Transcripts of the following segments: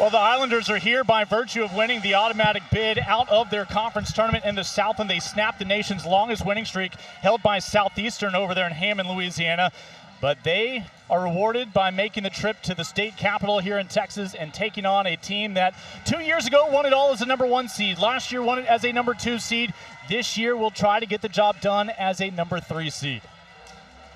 Well, the Islanders are here by virtue of winning the automatic bid out of their conference tournament in the Southland. They snapped the nation's longest winning streak held by Southeastern over there in Hammond, Louisiana. But they are rewarded by making the trip to the state capital here in Texas and taking on a team that 2 years ago won it all as a #1 seed. Last year won it as a #2 seed. This year will try to get the job done as a #3 seed.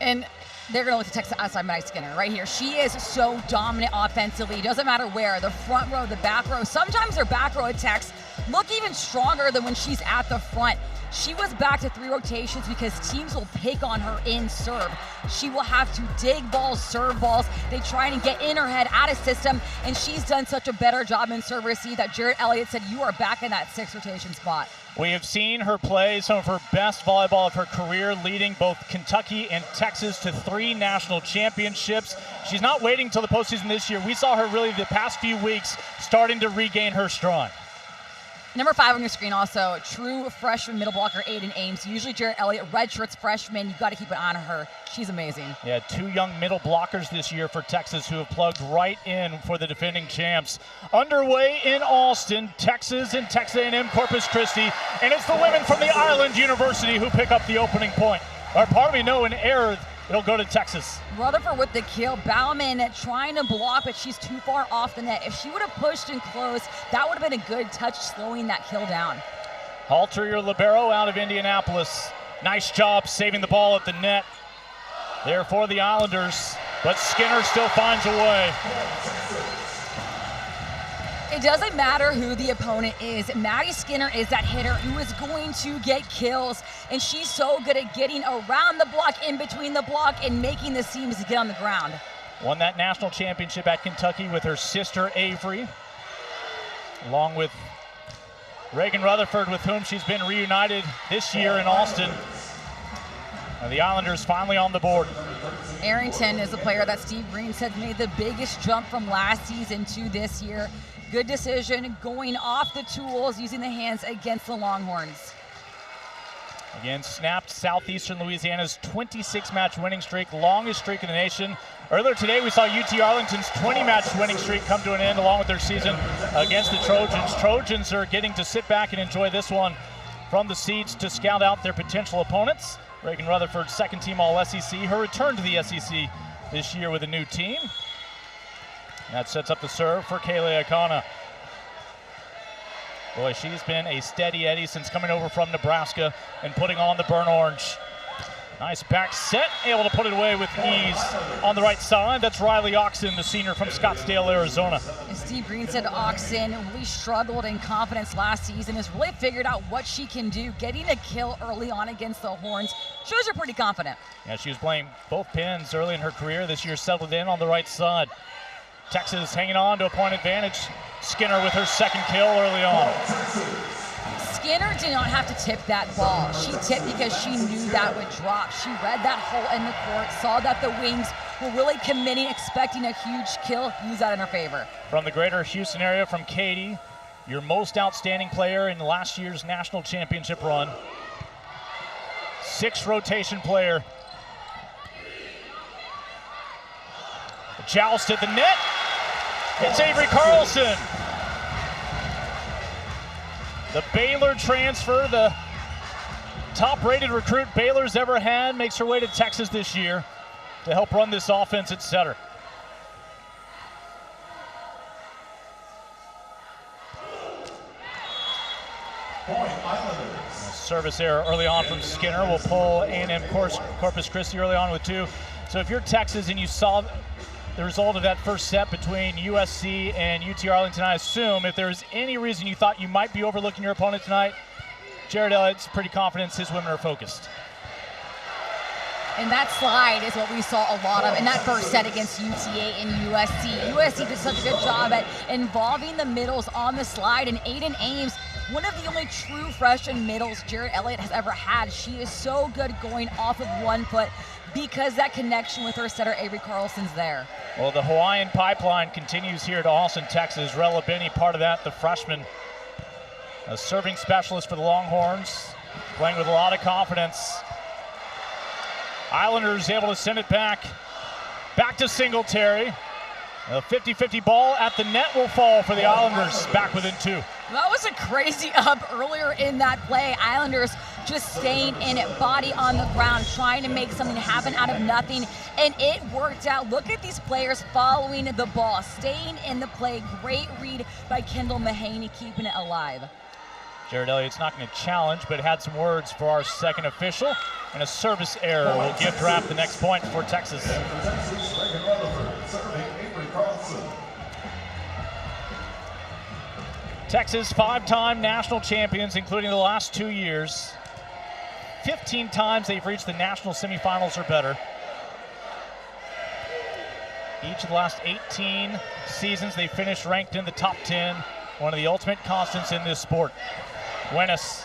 And they're going to look to Texas outside Maddie Skinner right here. She is so dominant offensively. Doesn't matter where, the front row, the back row. Sometimes her back row attacks look even stronger than when she's at the front. She was back to 3 rotations because teams will pick on her in serve. She will have to dig balls, serve balls. They try and get in her head, out of system, and she's done such a better job in serve receive that Jarrett Elliott said, you are back in that 6th rotation spot. We have seen her play some of her best volleyball of her career, leading both Kentucky and Texas to 3 national championships. She's not waiting till the postseason this year. We saw her really the past few weeks starting to regain her stride. Number 5 on your screen also, true freshman middle blocker Aiden Ames. Usually Jarrett Elliott, redshirts freshman. You've got to keep an eye on her. She's amazing. Yeah, 2 young middle blockers this year for Texas who have plugged right in for the defending champs. Underway in Austin, Texas and Texas A&M-Corpus Christi. And it's the women from the Island University who pick up the opening point. Or pardon me, no, an error. It'll go to Texas. Rutherford with the kill. Bauman trying to block, but she's too far off the net. If she would have pushed and closed, that would have been a good touch slowing that kill down. Halter, your libero out of Indianapolis. Nice job saving the ball at the net there for the Islanders, but Skinner still finds a way. It doesn't matter who the opponent is. Maddie Skinner is that hitter who is going to get kills, and she's so good at getting around the block, in between the block, and making the seams to get on the ground. Won that national championship at Kentucky with her sister Avery, along with Reagan Rutherford, with whom she's been reunited this year in Austin. And the Islanders finally on the board. Arrington is a player that Steve Green said made the biggest jump from last season to this year. Good decision, going off the tools, using the hands against the Longhorns. Again, snapped Southeastern Louisiana's 26-match winning streak, longest streak in the nation. Earlier today, we saw UT Arlington's 20-match winning streak come to an end along with their season against the Trojans. Trojans are getting to sit back and enjoy this one from the seats to scout out their potential opponents. Reagan Rutherford, second-team All-SEC, her return to the SEC this year with a new team. That sets up the serve for Kaylee Akana. Boy, she's been a steady Eddie since coming over from Nebraska and putting on the burnt orange. Nice back set, able to put it away with ease on the right side. That's Riley Oxen, the senior from Scottsdale, Arizona. And Steve Green said Oxen really struggled in confidence last season, has really figured out what she can do. Getting a kill early on against the Horns shows her pretty confident. Yeah, she was playing both pins early in her career. This year settled in on the right side. Texas hanging on to a point advantage. Skinner with her second kill early on. Skinner did not have to tip that ball. She tipped because she knew that would drop. She read that hole in the court, saw that the wings were really committing, expecting a huge kill, use that in her favor. From the greater Houston area, from Katie, your most outstanding player in last year's national championship run. 6 rotation player. The joust at the net. It's Avery Carlson. The Baylor transfer, the top-rated recruit Baylor's ever had, makes her way to Texas this year to help run this offense at center. Service error early on from Skinner will pull A&M-Corpus Christi early on with 2. So if you're Texas and you saw the result of that first set between USC and UT Arlington, I assume if there's any reason you thought you might be overlooking your opponent tonight, Jarrett Elliott's pretty confident his women are focused. And that slide is what we saw a lot of in that first set against UTA and USC. USC did such a good job at involving the middles on the slide, and Aiden Ames, one of the only true freshman middles Jarrett Elliott has ever had. She is so good going off of one foot because that connection with her setter Avery Carlson's there. Well, the Hawaiian pipeline continues here to Austin, Texas. Rella Binney, part of that, the freshman, a serving specialist for the Longhorns, playing with a lot of confidence. Islanders able to send it back to Singletary. A 50-50 ball at the net will fall for the Islanders, back within 2. That was a crazy up earlier in that play. Islanders just staying in it, body on the ground, trying to make something happen out of nothing, and it worked out. Look at these players following the ball, staying in the play. Great read by Kendall Mahaney, keeping it alive. Jared Elliott's not going to challenge, but had some words for our second official, and a service error will gift wrap the next point for Texas. Texas, 5-time national champions, including the last 2 years. 15 times they've reached the national semifinals or better. Each of the last 18 seasons, they finished ranked in the top 10, one of the ultimate constants in this sport. Wenis.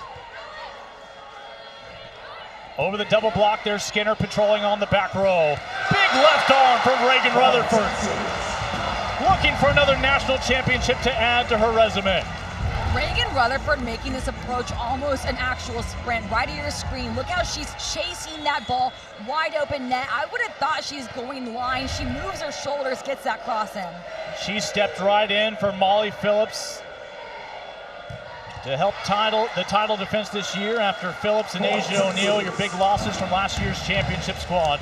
Over the double block, there's Skinner patrolling on the back row. Big left arm from Reagan Rutherford. Looking for another national championship to add to her resume. Reagan Rutherford making this approach almost an actual sprint. Right at your screen, look how she's chasing that ball, wide open net. I would have thought she's going line. She moves her shoulders, gets that cross in. She stepped right in for Molly Phillips to help the title defense this year after Phillips and Asia O'Neal, your big losses from last year's championship squad.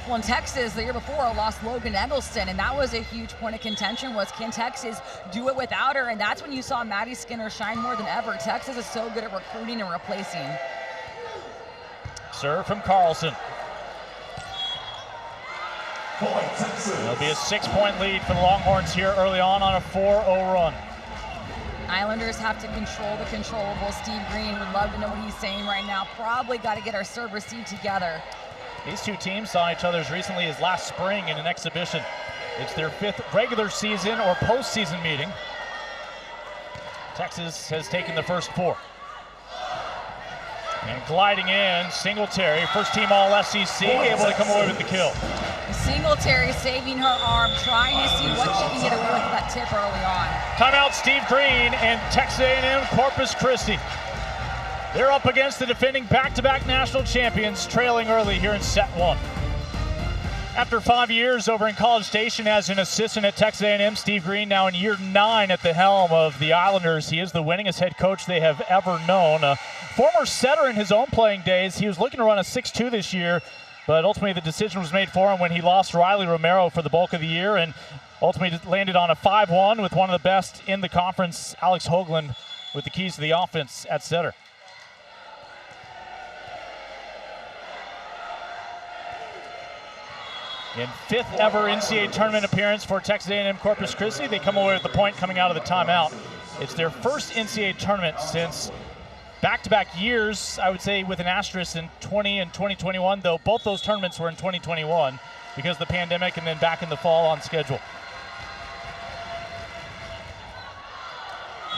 Well, in Texas, the year before, lost Logan Eggleston, and that was a huge point of contention, was can Texas do it without her? And that's when you saw Maddie Skinner shine more than ever. Texas is so good at recruiting and replacing. Serve from Carlson. It'll be a 6-point lead for the Longhorns here early on a 4-0 run. Islanders have to control the controllable. Steve Green would love to know what he's saying right now. Probably got to get our serve receive together. These two teams saw each other as recently as last spring in an exhibition. It's their 5th regular season or postseason meeting. Texas has taken the first 4. And gliding in, Singletary, first team All-SEC, able to come away with the kill. Singletary saving her arm, trying to see what she can get away with that tip early on. Timeout, Steve Green and Texas A&M-Corpus Christi. They're up against the defending back-to-back national champions, trailing early here in set 1. After 5 years over in College Station as an assistant at Texas A&M, Steve Green now in year 9 at the helm of the Islanders. He is the winningest head coach they have ever known. A former setter in his own playing days, he was looking to run a 6-2 this year, but ultimately the decision was made for him when he lost Riley Romero for the bulk of the year and ultimately landed on a 5-1 with one of the best in the conference, Alex Hoagland, with the keys to the offense at setter. In 5th ever NCAA tournament appearance for Texas A&M-Corpus Christi, they come away with the point coming out of the timeout. It's their first NCAA tournament since back-to-back years, I would say with an asterisk in 20 and 2021, though both those tournaments were in 2021 because of the pandemic and then back in the fall on schedule.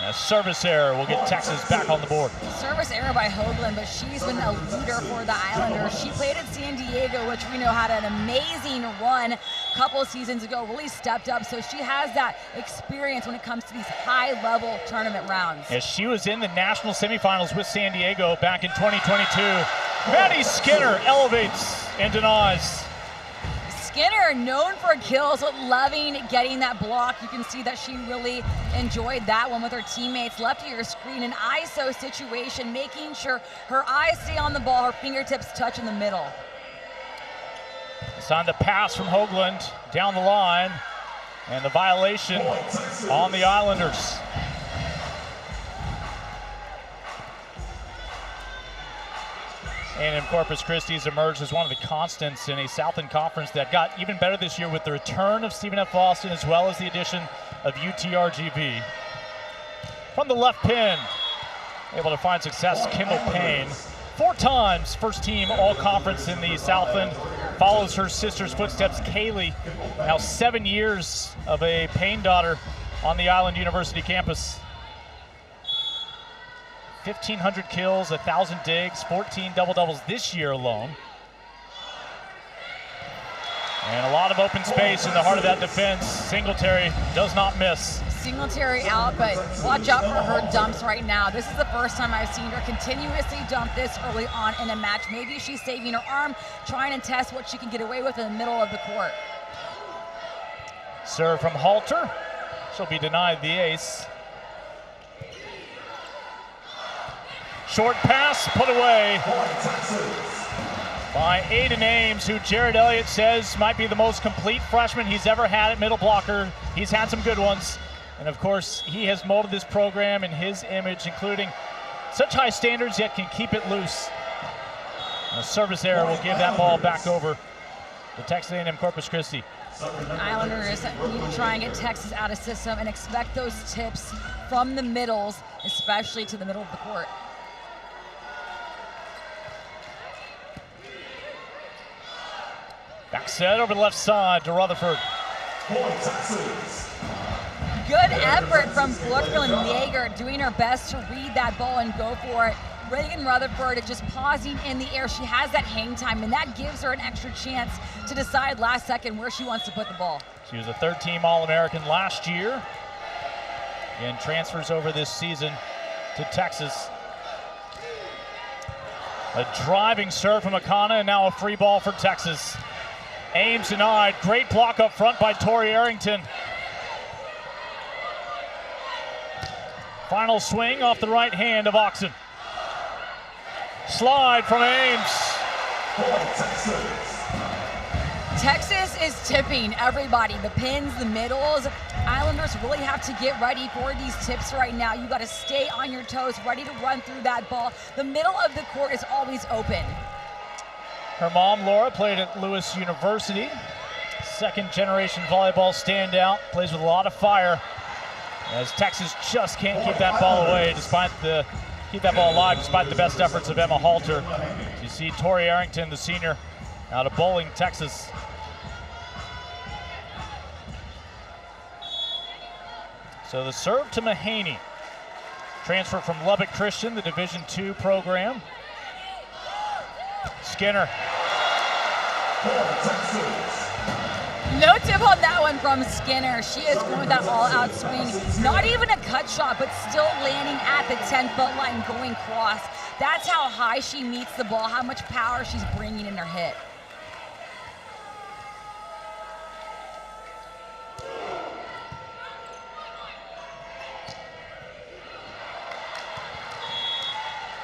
A service error will get Texas back on the board. Service error by Hoagland, but she's been a leader for the Islanders. She played at San Diego, which we know had an amazing run a couple of seasons ago, really stepped up. So she has that experience when it comes to these high-level tournament rounds. Yes, she was in the national semifinals with San Diego back in 2022. Maddie Skinner elevates and denies. Skinner, known for kills, but loving getting that block. You can see that she really enjoyed that one with her teammates. Left of your screen, an ISO situation, making sure her eyes stay on the ball, her fingertips touch in the middle. It's on the pass from Hoagland down the line, and the violation on the Islanders. A&M-Corpus Christi has emerged as one of the constants in a Southland Conference that got even better this year with the return of Stephen F. Austin as well as the addition of UTRGV. From the left pin, able to find success, Kendall Payne. 4 times first team all-conference in the Southland. Follows her sister's footsteps, Kaylee. Now 7 years of a Payne daughter on the Island University campus. 1,500 kills, 1,000 digs, 14 double-doubles this year alone. And a lot of open space in the heart of that defense. Singletary does not miss. Singletary out, but watch out for her dumps right now. This is the first time I've seen her continuously dump this early on in a match. Maybe she's saving her arm, trying to test what she can get away with in the middle of the court. Serve from Halter. She'll be denied the ace. Short pass put away by Aiden Ames, who Jared Elliott says might be the most complete freshman he's ever had at middle blocker. He's had some good ones. And of course, he has molded this program in his image, including such high standards, yet can keep it loose. A service error will give that ball back over to Texas A&M-Corpus Christi. Islanders need to try and get Texas out of system and expect those tips from the middles, especially to the middle of the court. Back set over the left side to Rutherford. Good effort from Brooklyn Yeager, doing her best to read that ball and go for it. Reagan Rutherford just pausing in the air. She has that hang time, and that gives her an extra chance to decide last second where she wants to put the ball. She was a third-team All-American last year and transfers over this season to Texas. A driving serve from Akana, and now a free ball for Texas. Ames denied. Great block up front by Tori Arrington. Final swing off the right hand of Oxen. Slide from Ames. Texas is tipping everybody, the pins, the middles. Islanders really have to get ready for these tips right now. You got to stay on your toes, ready to run through that ball. The middle of the court is always open. Her mom, Laura, played at Lewis University. Second-generation volleyball standout, plays with a lot of fire. As Texas just can't keep that ball away, keep that ball alive despite the best efforts of Emma Halter. You see Tori Arrington, the senior, out of Bowling, Texas. So the serve to Mahaney. Transfer from Lubbock Christian, the Division II program. Skinner. No tip on that one from Skinner. She is going with that all-out swing. Not even a cut shot, but still landing at the 10-foot line, going cross. That's how high she meets the ball, how much power she's bringing in her hit.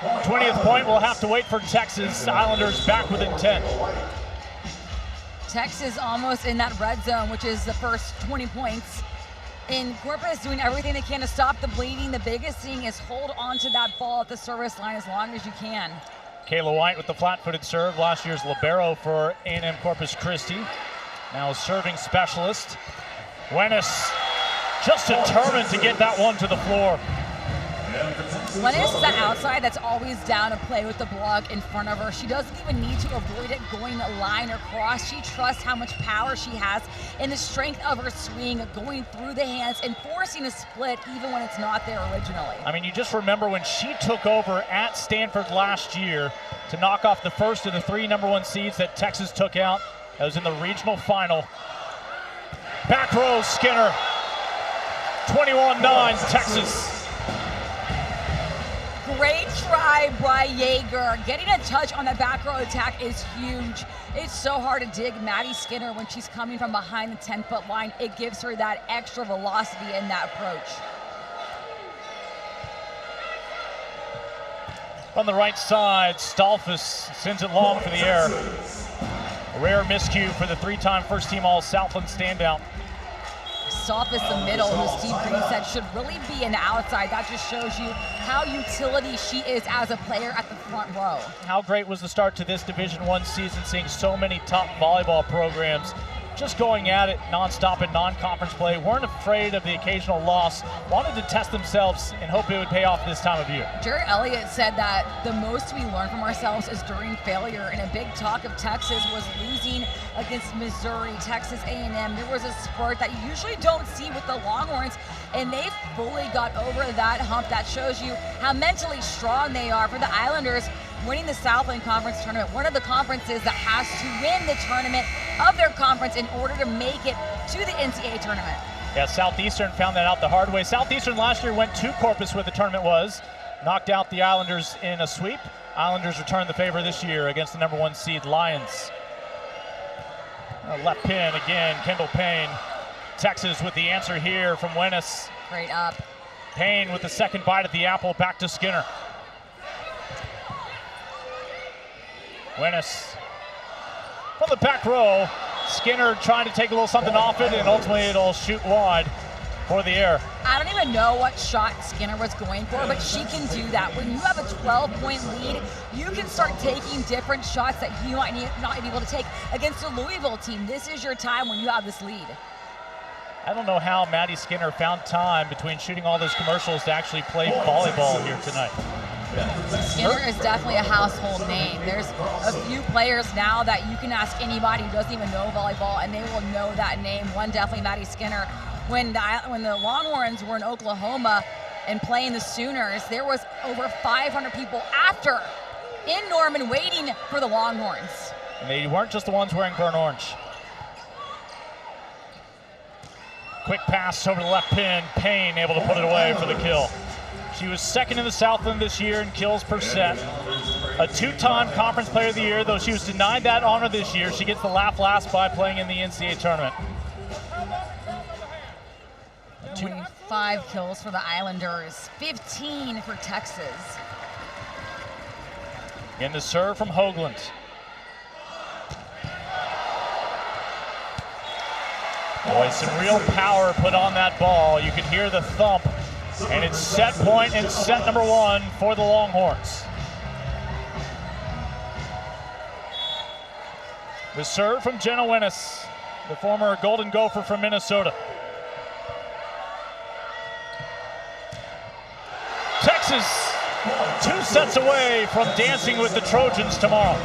The 20th point, we'll have to wait for Texas. Islanders back within 10. Texas almost in that red zone, which is the first 20 points. In Corpus doing everything they can to stop the bleeding. The biggest thing is hold on to that ball at the service line as long as you can. Kayla White with the flat-footed serve, last year's libero for A&M-Corpus Christi. Now a serving specialist. Wenis just determined to get that one to the floor. Wenis is that outside that's always down to play with the block in front of her. She doesn't even need to avoid it going line or cross. She trusts how much power she has and the strength of her swing going through the hands and forcing a split even when it's not there originally. I mean, you just remember when she took over at Stanford last year to knock off the first of the 3 #1 seeds that Texas took out. That was in the regional final. Back row, Skinner. 21-9, Texas. Great try by Yeager. Getting a touch on that back row attack is huge. It's so hard to dig Maddie Skinner when she's coming from behind the 10-foot line. It gives her that extra velocity in that approach. On the right side, Stolfus sends it long for the air. A rare miscue for the 3-time first-team All-Southland standout. Stolfus, the middle, who Steve Green said should really be an outside. That just shows you how utility she is as a player at the front row. How great was the start to this Division I season, seeing so many top volleyball programs just going at it nonstop in non-conference play, weren't afraid of the occasional loss, wanted to test themselves and hope it would pay off this time of year. Jared Elliott said that the most we learn from ourselves is during failure, and a big talk of Texas was losing against Missouri, Texas A&M. There was a spurt that you usually don't see with the Longhorns, and they fully got over that hump. That shows you how mentally strong they are. For the Islanders, winning the Southland Conference tournament, one of the conferences that has to win the tournament of their conference in order to make it to the NCAA tournament. Yeah, Southeastern found that out the hard way. Southeastern last year went to Corpus where the tournament was, knocked out the Islanders in a sweep. Islanders return the favor this year against the #1 seed Lions. Left pin again, Kendall Payne. Texas with the answer here from Wenis. Great up. Payne with the second bite at the apple, back to Skinner. Wenis from the back row. Skinner trying to take a little something off it, and ultimately it'll shoot wide for the air. I don't even know what shot Skinner was going for, but she can do that. When you have a 12-point lead, you can start taking different shots that you might not be able to take against a Louisville team. This is your time when you have this lead. I don't know how Maddie Skinner found time between shooting all those commercials to actually play volleyball here tonight. Skinner is definitely a household name. There's a few players now that you can ask anybody who doesn't even know volleyball, and they will know that name. One, definitely Maddie Skinner. When the Longhorns were in Oklahoma and playing the Sooners, there was over 500 people after in Norman waiting for the Longhorns. And they weren't just the ones wearing burnt orange. Quick pass over the left pin. Payne able to put it away for the kill. She was second in the Southland this year in kills per set. A two-time Conference Player of the Year, though she was denied that honor this year. She gets the laugh last by playing in the NCAA tournament. 25 kills for the Islanders, 15 for Texas. Again, the serve from Hoagland. Boy, some real power put on that ball. You can hear the thump, and it's set point and set number one for the Longhorns. The serve from Jenna Wenis, the former Golden Gopher from Minnesota. Texas 2 sets away from dancing with the Trojans tomorrow.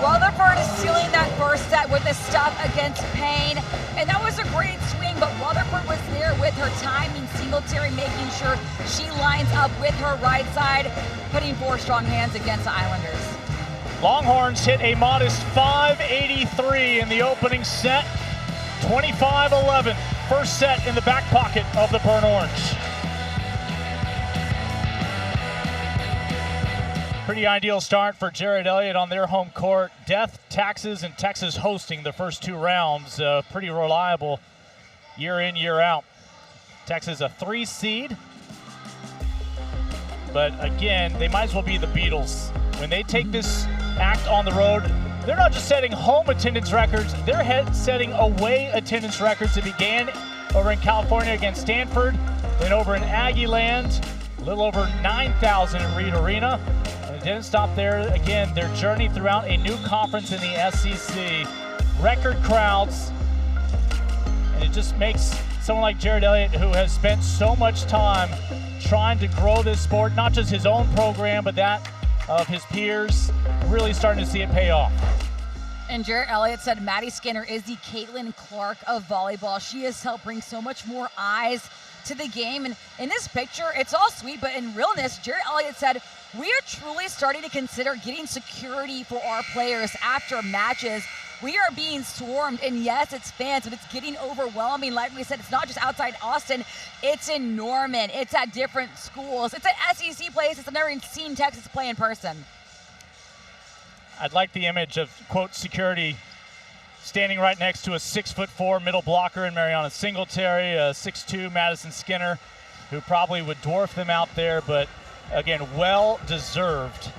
Rutherford is sealing that first set with the stuff against Payne, and that was a great swing, but Rutherford was there with her timing. Singletary making sure she lines up with her right side, putting 4 strong hands against the Islanders. Longhorns hit a modest 583 in the opening set, 25-11. First set in the back pocket of the burnt orange. Pretty ideal start for Jared Elliott on their home court. Death, Taxes, and Texas hosting the first 2 rounds. Pretty reliable year in, year out. Texas a 3 seed. But again, they might as well be the Beatles. When they take this act on the road, they're not just setting home attendance records, they're setting away attendance records. It began over in California against Stanford, then over in Aggie Land, a little over 9,000 in Reed Arena. Didn't stop there. Again, their journey throughout a new conference in the SEC. Record crowds. And it just makes someone like Jared Elliott, who has spent so much time trying to grow this sport, not just his own program, but that of his peers, really starting to see it pay off. And Jared Elliott said Maddie Skinner is the Caitlin Clark of volleyball. She has helped bring so much more eyes to the game. And in this picture, it's all sweet, but in realness, Jared Elliott said, we are truly starting to consider getting security for our players after matches. We are being swarmed, and yes, it's fans, but it's getting overwhelming. Like we said, it's not just outside Austin, it's in Norman, it's at different schools, it's at SEC places. I've never even seen Texas play in person. I'd like the image of, quote, security standing right next to a 6'4" middle blocker in Mariana Singletary, a 6'2" Madison Skinner, who probably would dwarf them out there, but again, well-deserved.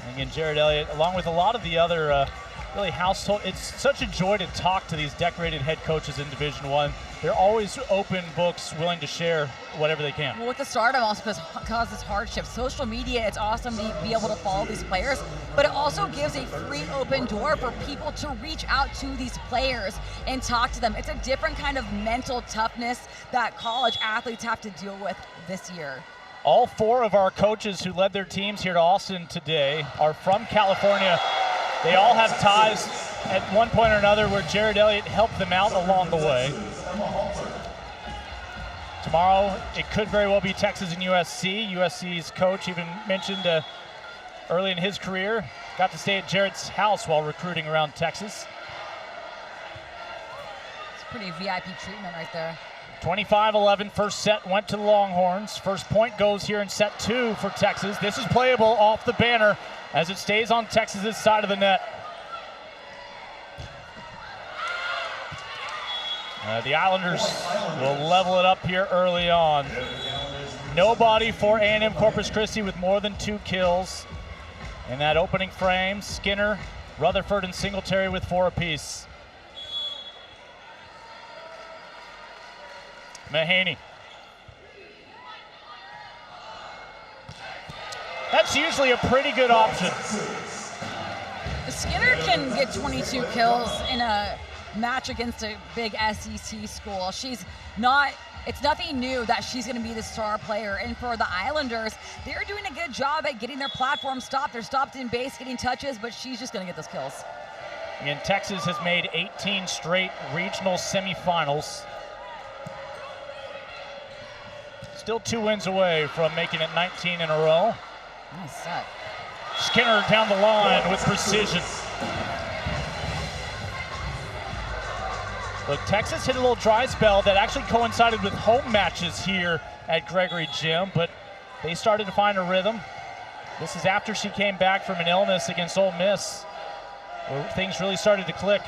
And again, Jared Elliott, along with a lot of the other really household, it's such a joy to talk to these decorated head coaches in Division I. They're always open books, willing to share whatever they can. Well, with the stardom also causes hardship. Social media, it's awesome to be able to follow these players, but it also gives a free open door for people to reach out to these players and talk to them. It's a different kind of mental toughness that college athletes have to deal with this year. All 4 of our coaches who led their teams here to Austin today are from California. They all have ties at one point or another where Jared Elliott helped them out along the way. Tomorrow, it could very well be Texas and USC. USC's coach even mentioned early in his career, got to stay at Jared's house while recruiting around Texas. It's pretty VIP treatment right there. 25-11, first set went to the Longhorns. First point goes here in set 2 for Texas. This is playable off the banner as it stays on Texas's side of the net. The Islanders will level it up here early on. Nobody for A&M-Corpus Christi with more than 2 kills. In that opening frame, Skinner, Rutherford, and Singletary with 4 apiece. Mahaney. That's usually a pretty good option. Skinner can get 22 kills in a match against a big SEC school. It's nothing new that she's going to be the star player. And for the Islanders, they're doing a good job at getting their platform stopped. They're stopped in base, getting touches, but she's just going to get those kills. And Texas has made 18 straight regional semifinals. Still 2 wins away from making it 19 in a row. Nice set. Skinner down the line with precision. Look, Texas hit a little dry spell that actually coincided with home matches here at Gregory Gym, but they started to find a rhythm. This is after she came back from an illness against Ole Miss, where things really started to click.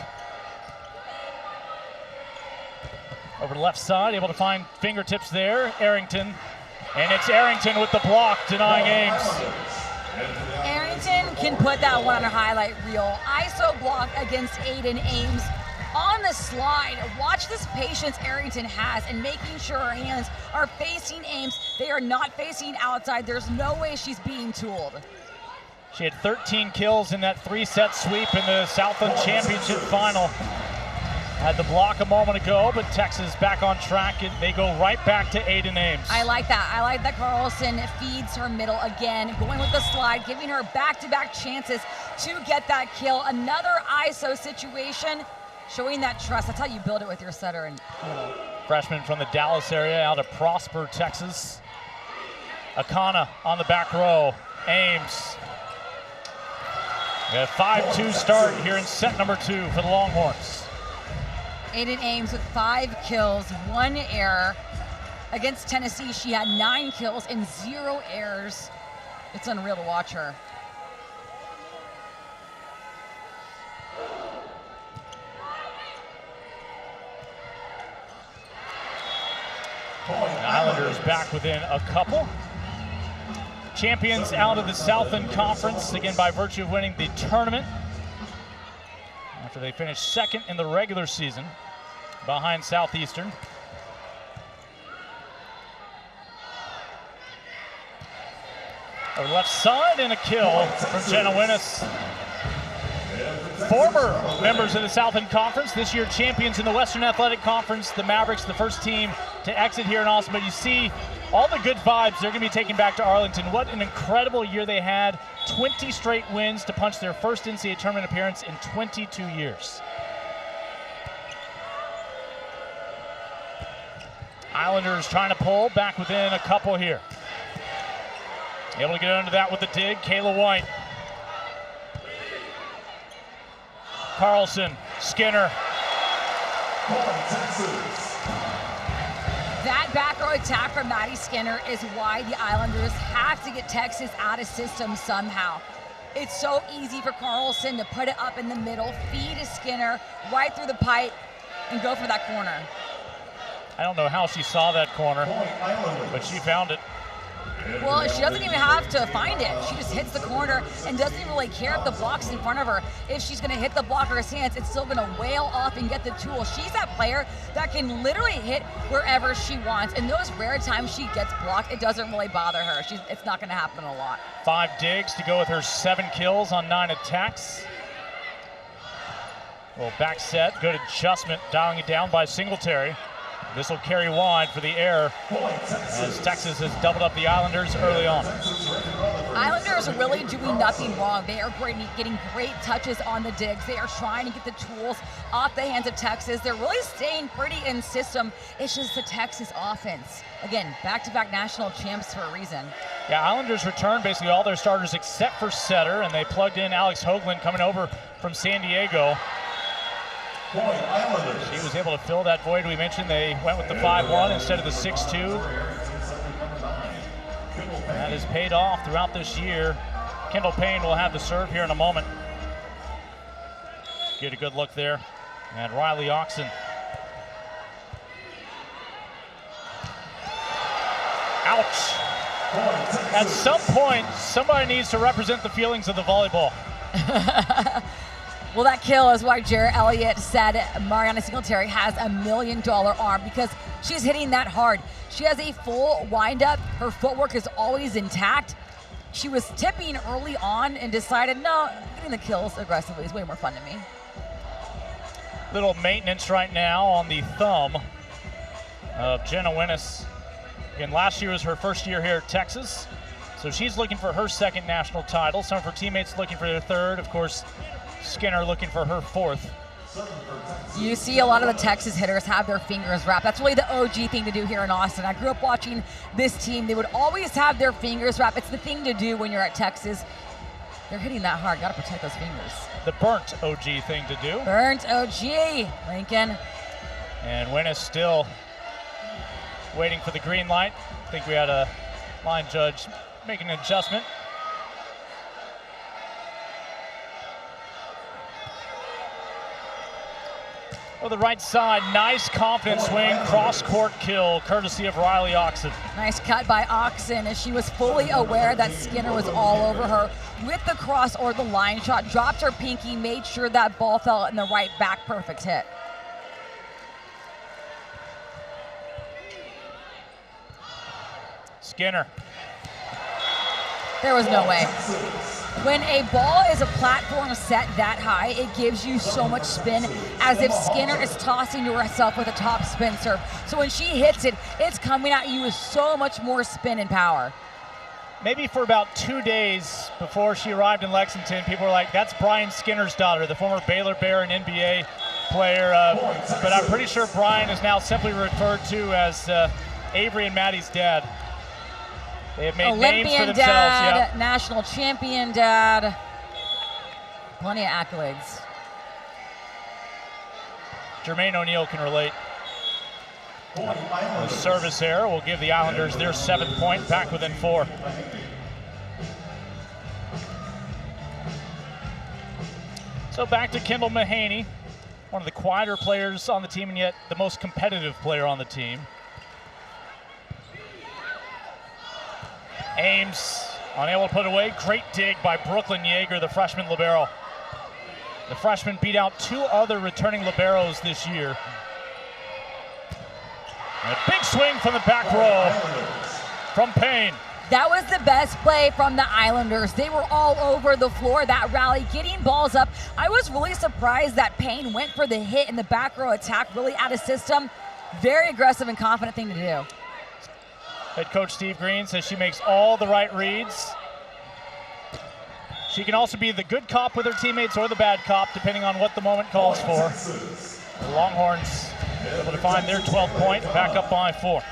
Over the left side, able to find fingertips there, Arrington. And it's Arrington with the block, denying Ames. Arrington can put that one on a highlight reel. ISO block against Aiden Ames. On the slide, watch this patience Arrington has in making sure her hands are facing Ames. They are not facing outside. There's no way she's being tooled. She had 13 kills in that 3-set sweep in the Southland Championship final. Had the block a moment ago, but Texas back on track. They go right back to Aiden Ames. I like that. I like that Carlson feeds her middle again, going with the slide, giving her back-to-back chances to get that kill. Another ISO situation, showing that trust. That's how you build it with your setter and middle. Freshman from the Dallas area out of Prosper, Texas. Akana on the back row. Ames. A 5-2 start here in set number 2 for the Longhorns. Aiden Ames with 5 kills, 1 error. Against Tennessee, she had 9 kills and 0 errors. It's unreal to watch her. The Islanders back within a couple. Champions out of the Southland Conference, again by virtue of winning the tournament. After they finished second in the regular season behind Southeastern. Over the left side and a kill from Jenna Winnis. Former members of the Southland Conference, this year champions in the Western Athletic Conference. The Mavericks, the first team to exit here in Austin. But you see all the good vibes they're going to be taking back to Arlington. What an incredible year they had. 20 straight wins to punch their first NCAA tournament appearance in 22 years. Islanders trying to pull back within a couple here. Able to get under that with the dig, Kayla White. Carlson, Skinner. That back row attack from Maddie Skinner is why the Islanders have to get Texas out of system somehow. It's so easy for Carlson to put it up in the middle, feed to Skinner right through the pipe, and go for that corner. I don't know how she saw that corner, but she found it. Well, she doesn't even have to find it. She just hits the corner and doesn't really care if the block's in front of her. If she's going to hit the blocker's hands, it's still going to wail off and get the tool. She's that player that can literally hit wherever she wants. And those rare times she gets blocked, it doesn't really bother her. It's not going to happen a lot. 5 digs to go with her 7 kills on 9 attacks. Little back set, good adjustment, dialing it down by Singletary. This will carry wide for the error as Texas has doubled up the Islanders early on. Islanders are really doing nothing wrong. They are getting great touches on the digs. They are trying to get the tools off the hands of Texas. They're really staying pretty in system. It's just the Texas offense. Again, back-to-back national champs for a reason. Yeah, Islanders returned basically all their starters except for setter, and they plugged in Alex Hoagland coming over from San Diego. She was able to fill that void we mentioned. They went with the 5-1 instead of the 6-2. That has paid off throughout this year. Kendall Payne will have the serve here in a moment. Get a good look there. And Riley Oxen. Ouch. At some point, somebody needs to represent the feelings of the volleyball. Well, that kill is why Jarrett Elliott said Mariana Singletary has $1 million arm, because she's hitting that hard. She has a full windup. Her footwork is always intact. She was tipping early on and decided, no, getting the kills aggressively is way more fun to me. Little maintenance right now on the thumb of Jenna Winnes. Again, last year was her first year here at Texas, so she's looking for her second national title. Some of her teammates looking for their third. Of course, Skinner looking for her fourth. You see a lot of the Texas hitters have their fingers wrapped. That's really the OG thing to do here in Austin. I grew up watching this team. They would always have their fingers wrapped. It's the thing to do when you're at Texas. They're hitting that hard. Got to protect those fingers. The burnt OG thing to do. Burnt OG, Lincoln. And Winnes still waiting for the green light. I think we had a line judge making an adjustment. Well, the right side, nice confident swing, cross-court kill, courtesy of Riley Oxen. Nice cut by Oxen, as she was fully aware that Skinner was all over her with the cross or the line shot, dropped her pinky, made sure that ball fell in the right back, perfect hit. Skinner. There was no way. When a ball is a platform set that high, it gives you so much spin, as if Skinner is tossing to herself with a top spin serve. So when she hits it, it's coming at you with so much more spin and power. Maybe for about 2 days before she arrived in Lexington, people were like, that's Brian Skinner's daughter, the former Baylor Bear and NBA player. But I'm pretty sure Brian is now simply referred to as Avery and Maddie's dad. They have made Olympian names for themselves. dad, Yep. national champion dad, plenty of accolades. Jermaine O'Neal can relate. The service error will give the Islanders their 7th point, back within 4. So back to Kendall Mahaney, one of the quieter players on the team and yet the most competitive player on the team. Ames unable to put away. Great dig by Brooklyn Yeager, the freshman libero. The freshman beat out 2 other returning liberos this year. And a big swing from the back row from Payne. That was the best play from the Islanders. They were all over the floor, that rally, getting balls up. I was really surprised that Payne went for the hit in the back row attack, really out of system. Very aggressive and confident thing to do. Head coach Steve Green says she makes all the right reads. She can also be the good cop with her teammates or the bad cop, depending on what the moment calls for. The Longhorns able to find their 12th point, back up by 4.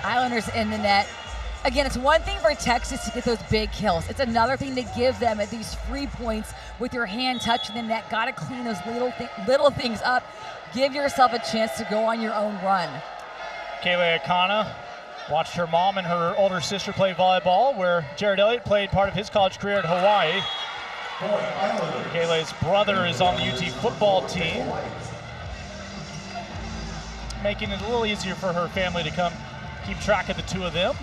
Islanders in the net. Again, it's one thing for Texas to get those big kills. It's another thing to give them at these free points with your hand touching the net. Got to clean those little things up. Give yourself a chance to go on your own run. Kayla Akana watched her mom and her older sister play volleyball, where Jared Elliott played part of his college career at Hawaii. Kayla's brother is on the UT football team, making it a little easier for her family to come keep track of the 2 of them.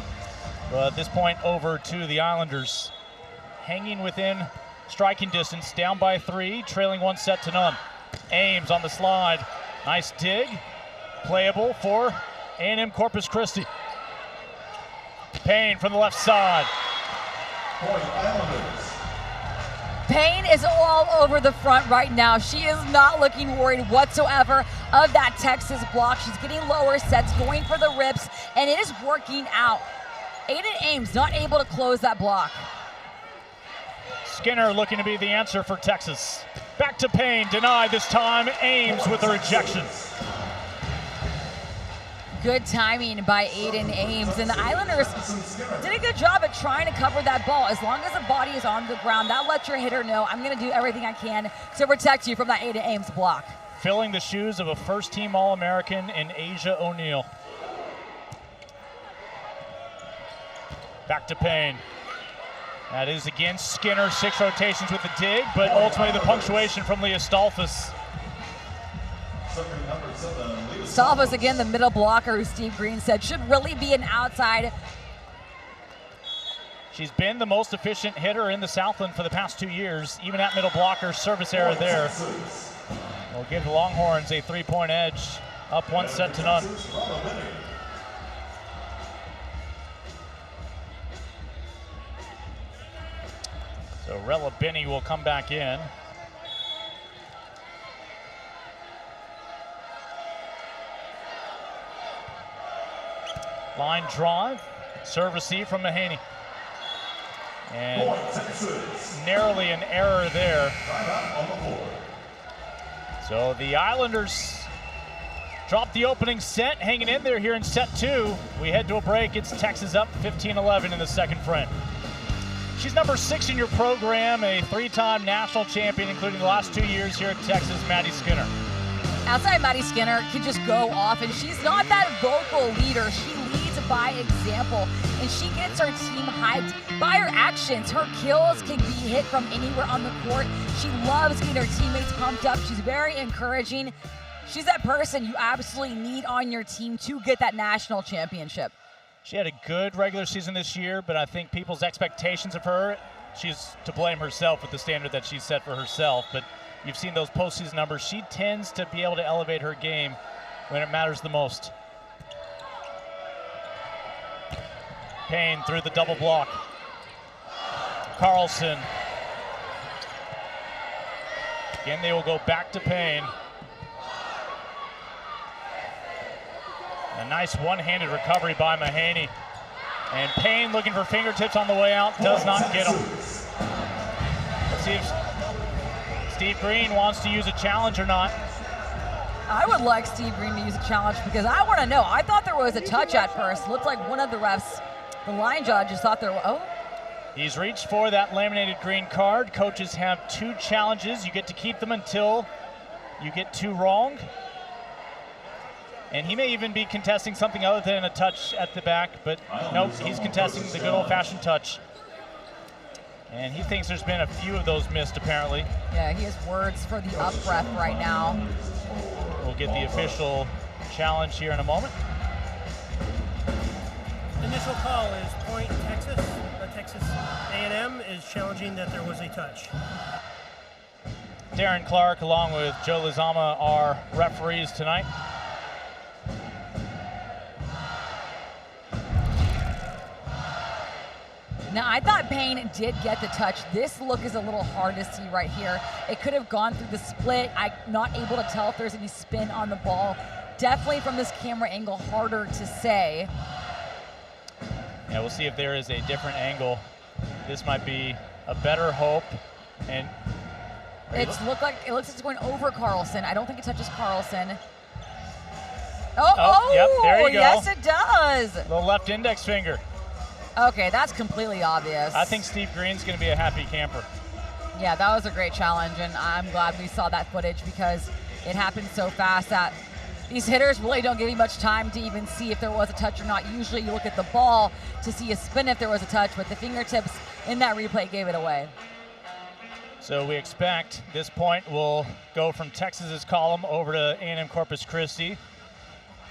But at this point, over to the Islanders, hanging within striking distance, down by 3, trailing 1-0. Ames on the slide, nice dig, playable for A&M-Corpus Christi. Payne from the left side. Payne is all over the front right now. She is not looking worried whatsoever of that Texas block. She's getting lower sets, going for the rips, and it is working out. Aiden Ames not able to close that block. Skinner looking to be the answer for Texas. Back to Payne, denied this time. Ames with the rejection. Good timing by Aiden Ames, and the Islanders did a good job at trying to cover that ball. As long as the body is on the ground, that lets your hitter know, I'm going to do everything I can to protect you from that Aiden Ames block. Filling the shoes of a first-team All-American in Asia O'Neal. Back to Payne. That is again Skinner, 6 rotations with the dig, but ultimately the punctuation from Leah Stolfus. Stolfus, again, the middle blocker, who Steve Green said should really be an outside She's been the most efficient hitter in the Southland for the past 2 years, even at middle blocker. Service error there. We'll give the Longhorns a 3-point edge, up 1-0. So Rella Binney will come back in. Line drive, serve receive from Mahaney. And narrowly an error there. So the Islanders drop the opening set, hanging in there here in set 2. We head to a break. It's Texas up 15-11 in the second frame. She's number 6 in your program, a 3-time national champion, including the last 2 years here at Texas, Maddie Skinner. Outside Maddie Skinner can just go off, and she's not that vocal leader. She leads by example, and she gets her team hyped by her actions. Her kills can be hit from anywhere on the court. She loves getting her teammates pumped up. She's very encouraging. She's that person you absolutely need on your team to get that national championship. She had a good regular season this year, but I think people's expectations of her, she's to blame herself with the standard that she set for herself. But you've seen those postseason numbers. She tends to be able to elevate her game when it matters the most. Payne through the double block. Carlson. Again, they will go back to Payne. A nice one-handed recovery by Mahaney. And Payne looking for fingertips on the way out, does not get them. Let's see if Steve Green wants to use a challenge or not. I would like Steve Green to use a challenge because I want to know. I thought there was a touch at first. Looked like one of the refs, the line judges, thought there was, oh. He's reached for that laminated green card. Coaches have 2 challenges. You get to keep them until you get 2 wrong. And he may even be contesting something other than a touch at the back, but nope, he's contesting the good old-fashioned touch. And he thinks there's been a few of those missed, apparently. Yeah, he has words for the up ref right now. We'll get the official challenge here in a moment. Initial call is point Texas. Texas A&M is challenging that there was a touch. Darren Clark, along with Joe Lizama, are referees tonight. Now, I thought Payne did get the touch. This look is a little hard to see right here. It could have gone through the split. I'm not able to tell if there's any spin on the ball. Definitely from this camera angle, harder to say. Yeah, we'll see if there is a different angle. This might be a better hope. And it looks like it's going over Carlson. I don't think it touches Carlson. Oh, yep, there you go. Yes, it does. The left index finger. Okay, that's completely obvious. I think Steve Green's going to be a happy camper. Yeah, that was a great challenge, and I'm glad we saw that footage because it happened so fast that these hitters really don't give you much time to even see if there was a touch or not. Usually you look at the ball to see a spin if there was a touch, but the fingertips in that replay gave it away. So we expect this point will go from Texas's column over to A&M-Corpus Christi.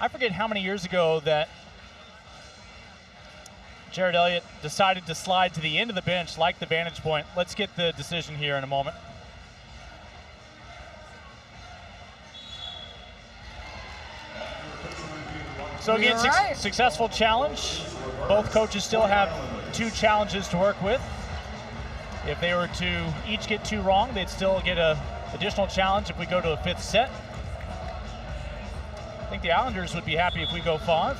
I forget how many years ago that Jared Elliott decided to slide to the end of the bench like the vantage point. Let's get the decision here in a moment. So again, successful challenge. Both coaches still have 2 challenges to work with. If they were to each get 2 wrong, they'd still get an additional challenge if we go to a 5th set. I think the Islanders would be happy if we go 5.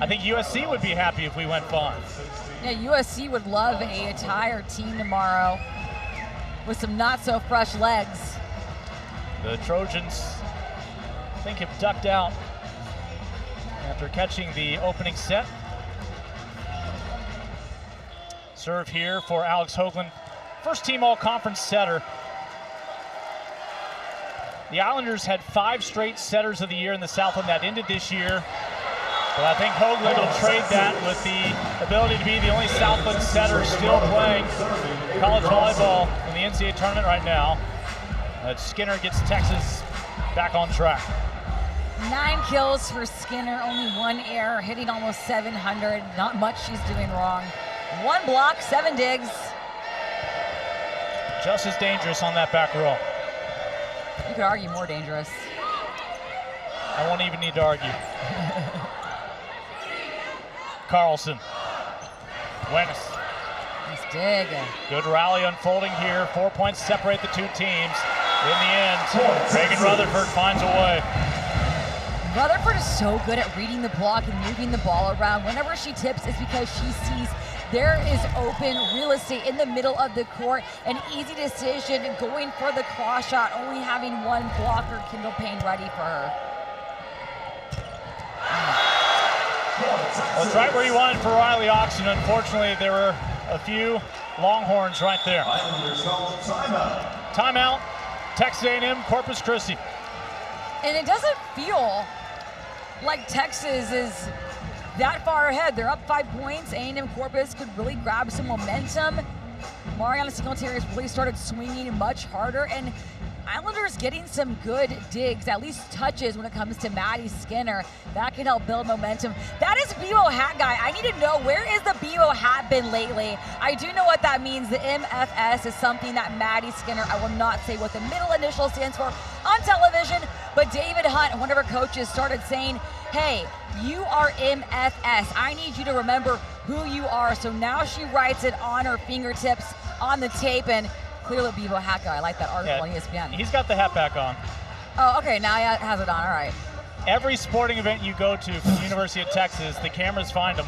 I think USC would be happy if we went 5. Yeah, USC would love a tire team tomorrow with some not-so-fresh legs. The Trojans, I think, have ducked out after catching the opening set. Serve here for Alex Hoagland, first-team all-conference setter. The Islanders had 5 straight setters of the year in the Southland that ended this year. But I think Hoagland will trade that with the ability to be the only Southland setter still playing college volleyball in the NCAA tournament right now. Skinner gets Texas back on track. 9 kills for Skinner, only 1 error, hitting almost 700. Not much she's doing wrong. 1 block, 7 digs. Just as dangerous on that back row. You could argue more dangerous. I won't even need to argue. Carlson. Wenis. Nice dig. Good rally unfolding here. 4 points separate the two teams. In the end, Reagan Rutherford finds a way. Rutherford is so good at reading the block and moving the ball around. Whenever she tips, it's because she sees there is open real estate in the middle of the court. An easy decision going for the cross shot, only having 1 blocker, Kendall Payne, ready for her. Well, it's right where you wanted for Riley Oxen. Unfortunately, there were a few Longhorns right there. Timeout. Texas A&M-Corpus Christi. And it doesn't feel like Texas is that far ahead. They're up 5 points. A&M-Corpus could really grab some momentum. Mariana Singletary has really started swinging much harder, and Islanders getting some good digs, at least touches when it comes to Maddie Skinner. That can help build momentum. That is Bebo hat guy. I need to know, where is the Bebo hat been lately? I do know what that means. The MFS is something that Maddie Skinner, I will not say what the middle initial stands for on television, but David Hunt, one of her coaches, started saying, hey, you are MFS. I need you to remember who you are. So now she writes it on her fingertips on the tape, and clearly Bebo hat guy. I like that article on ESPN. He's got the hat back on. Oh, okay, now he has it on, all right. Every sporting event you go to from the University of Texas, the cameras find him.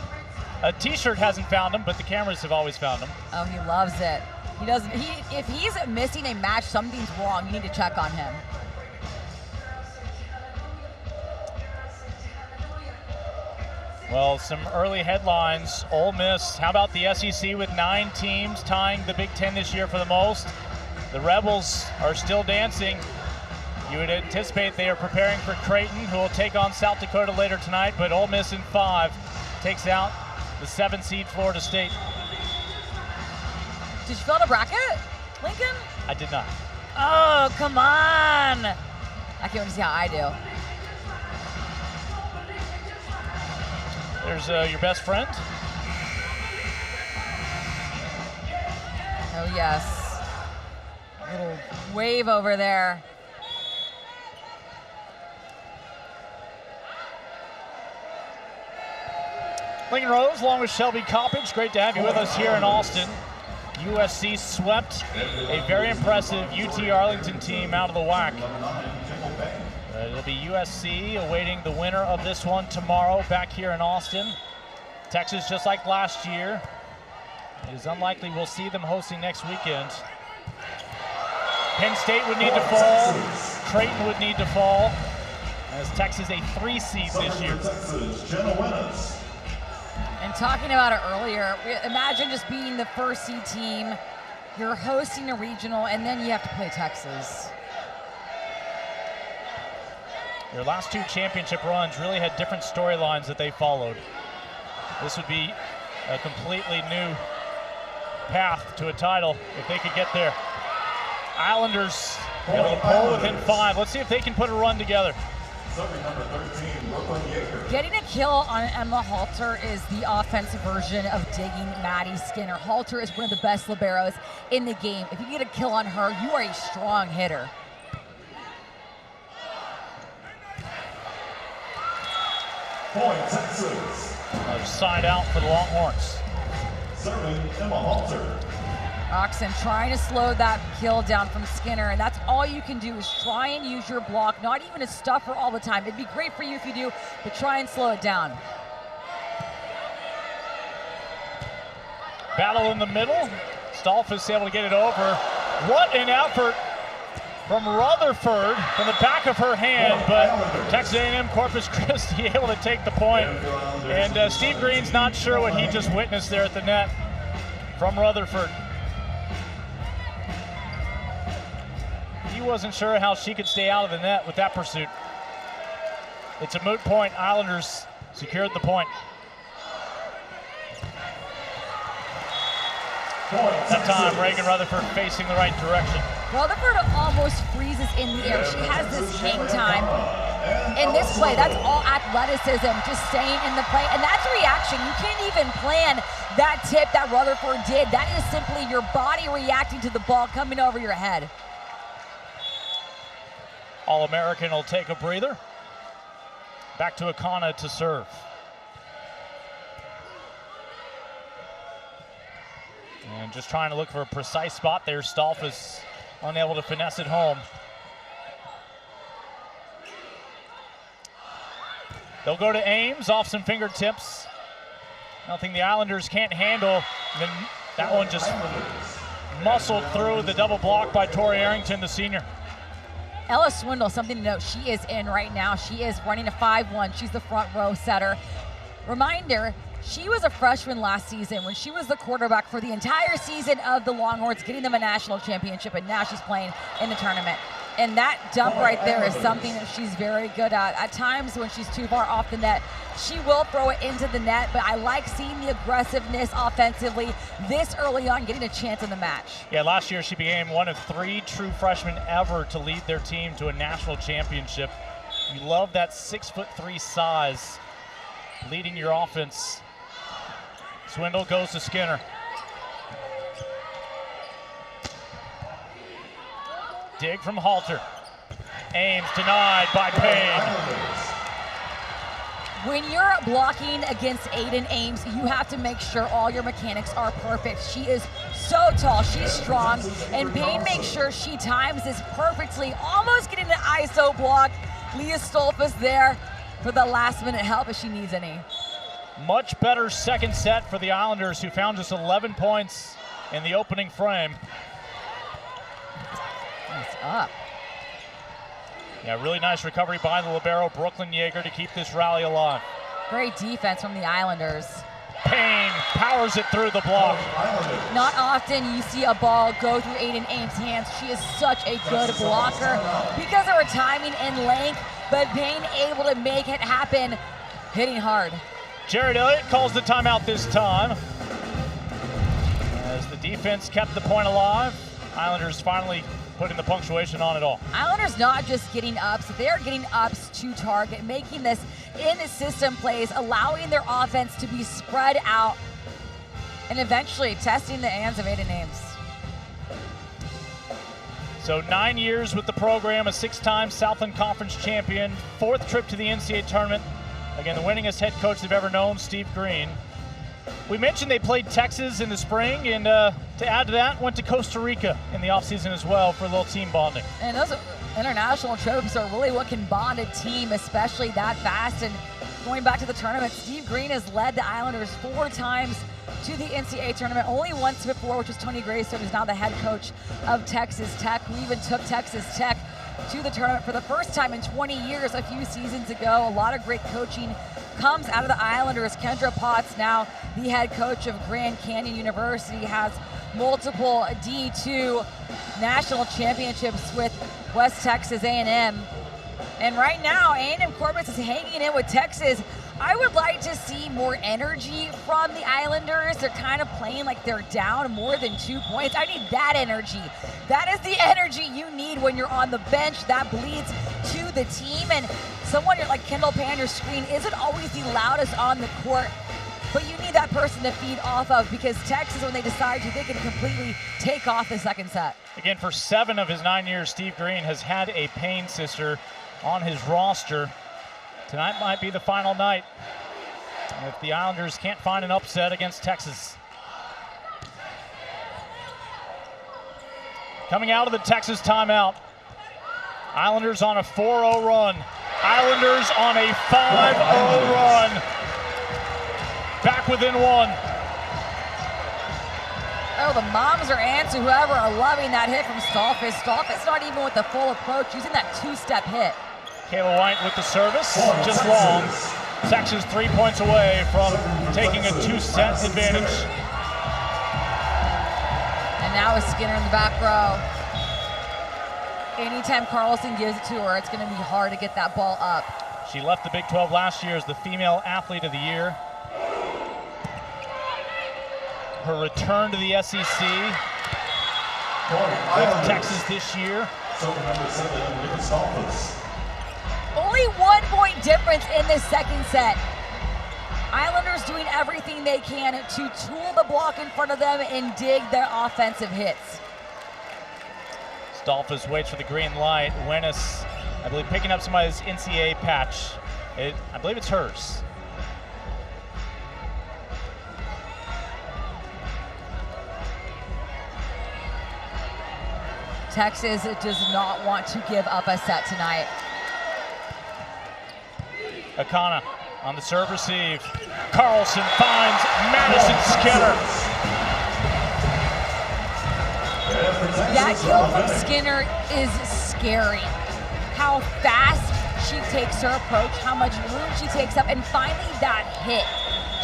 A t-shirt hasn't found him, but the cameras have always found him. Oh, he loves it. He doesn't. If he's missing a match, something's wrong. You need to check on him. Well, some early headlines. Ole Miss, how about the SEC with 9 teams tying the Big Ten this year for the most? The Rebels are still dancing. You would anticipate they are preparing for Creighton, who will take on South Dakota later tonight, but Ole Miss in 5 takes out the 7 seed Florida State. Did you fill out a bracket, Lincoln? I did not. Oh, come on. I can't wait to see how I do. There's your best friend. Oh, yes. A little wave over there. Lincoln Rose, along with Shelby Coppage. Great to have you with us here in Austin. USC swept a very impressive UT Arlington team out of the WAC. It'll be USC awaiting the winner of this one tomorrow back here in Austin. Texas, just like last year, it is unlikely we'll see them hosting next weekend. Penn State would need to fall. Creighton would need to fall. As Texas a 3 seed this year. And talking about it earlier, imagine just being the 1st seed team. You're hosting a regional, and then you have to play Texas. Their last 2 championship runs really had different storylines that they followed. This would be a completely new path to a title if they could get there. Islanders able to pull within 5. Let's see if they can put a run together. Getting a kill on Emma Halter is the offensive version of digging Maddie Skinner. Halter is one of the best liberos in the game. If you get a kill on her, you are a strong hitter. Point Texas. Another side out for the Longhorns. Serving Emma Halter. Oxen trying to slow that kill down from Skinner, and that's all you can do is try and use your block, not even a stuffer all the time. It'd be great for you if you do, but try and slow it down. Battle in the middle. Stolfus able to get it over. What an effort from Rutherford from the back of her hand, but Texas A&M-Corpus Christi able to take the point. And Steve Green's not sure what he just witnessed there at the net from Rutherford. He wasn't sure how she could stay out of the net with that pursuit. It's a moot point. Islanders secured the point. That time, Reagan Rutherford facing the right direction. Rutherford almost freezes in the air. She has this hang time. in this play, that's all athleticism, just staying in the play, and that's reaction. You can't even plan that tip that Rutherford did. That is simply your body reacting to the ball coming over your head. All-American will take a breather. Back to Akana to serve. And just trying to look for a precise spot there. Stolf is unable to finesse it home. They'll go to Ames off some fingertips. Nothing the Islanders can't handle. And then that one just muscled through the double block by Tori Arrington, the senior. Ella Swindle, something to note, she is in right now. She is running a 5-1. She's the front row setter. Reminder, she was a freshman last season when she was the quarterback for the entire season of the Longhorns, getting them a national championship, and now she's playing in the tournament. And that dump right there is something that she's very good at. At times when she's too far off the net, she will throw it into the net, but I like seeing the aggressiveness offensively this early on, getting a chance in the match. Yeah, last year she became one of 3 true freshmen ever to lead their team to a national championship. You love that 6'3" size leading your offense. Swindle goes to Skinner. Dig from Halter. Ames denied by Payne. When you're blocking against Aiden Ames, you have to make sure all your mechanics are perfect. She is so tall, she's strong, and Payne makes sure she times this perfectly, almost getting an ISO block. Leah Stolfus there for the last minute help if she needs any. Much better second set for the Islanders, who found just 11 points in the opening frame. Nice up. Yeah, really nice recovery by the libero, Brooklyn Yeager, to keep this rally alive. Great defense from the Islanders. Payne powers it through the block. Not often you see a ball go through Aiden Ames' hands. She is such a good blocker because of her timing and length, but Payne able to make it happen, hitting hard. Jared Elliott calls the timeout this time. As the defense kept the point alive, Islanders finally putting the punctuation on it all. Islanders not just getting ups, they're getting ups to target, making this in-system plays, allowing their offense to be spread out, and eventually testing the hands of Aiden Ames. So 9 years with the program, a 6-time Southland Conference champion, 4th trip to the NCAA tournament. Again, the winningest head coach they've ever known, Steve Green. We mentioned they played Texas in the spring, and to add to that, went to Costa Rica in the offseason as well for a little team bonding. And those international trips are really what can bond a team, especially that fast. And going back to the tournament, Steve Green has led the Islanders 4 times to the NCAA tournament, only once before, which was Tony Greystone, who's now the head coach of Texas Tech, who even took Texas Tech to the tournament for the first time in 20 years a few seasons ago. A lot of great coaching comes out of the Islanders. Kendra Potts, now the head coach of Grand Canyon University, has multiple D2 national championships with West Texas A&M. And right now, A&M-Corpus is hanging in with Texas. I would like to see more energy from the Islanders. They're kind of playing like they're down more than 2 points. I need that energy. That is the energy you need when you're on the bench. That bleeds to the team. And someone like Kendall Payne on your screen isn't always the loudest on the court, but you need that person to feed off of, because Texas, when they decide to, they can completely take off the second set. Again, for 7 of his 9 years, Steve Green has had a Payne sister on his roster. Tonight might be the final night if the Islanders can't find an upset against Texas. Coming out of the Texas timeout, Islanders on a 4-0 run. Islanders on a 5-0 run. Back within 1. Oh, the moms or aunts, whoever, are loving that hit from Stolfus. Stolfus not even with the full approach, using that 2-step hit. Kayla White with the service, just long. Texas 3 points away from taking a 2-set advantage. And now is Skinner in the back row. Anytime Carlson gives it to her, it's going to be hard to get that ball up. She left the Big 12 last year as the female athlete of the year. Her return to the SEC with Texas this year. Only 1 point difference in this second set. Islanders doing everything they can to tool the block in front of them and dig their offensive hits. Stolfus waits for the green light. Wenis, I believe, picking up somebody's NCAA patch. I believe it's hers. Texas does not want to give up a set tonight. Akana on the serve receive. Carlson finds Madison Skinner. That kill from Skinner is scary. How fast she takes her approach, how much room she takes up, and finally that hit.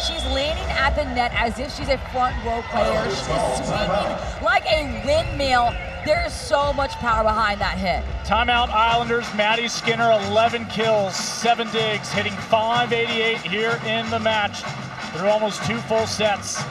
She's landing at the net as if she's a front row player. She's swinging like a windmill. There's so much power behind that hit. Timeout Islanders. Maddie Skinner, 11 kills, 7 digs, hitting .588 here in the match through almost 2 full sets.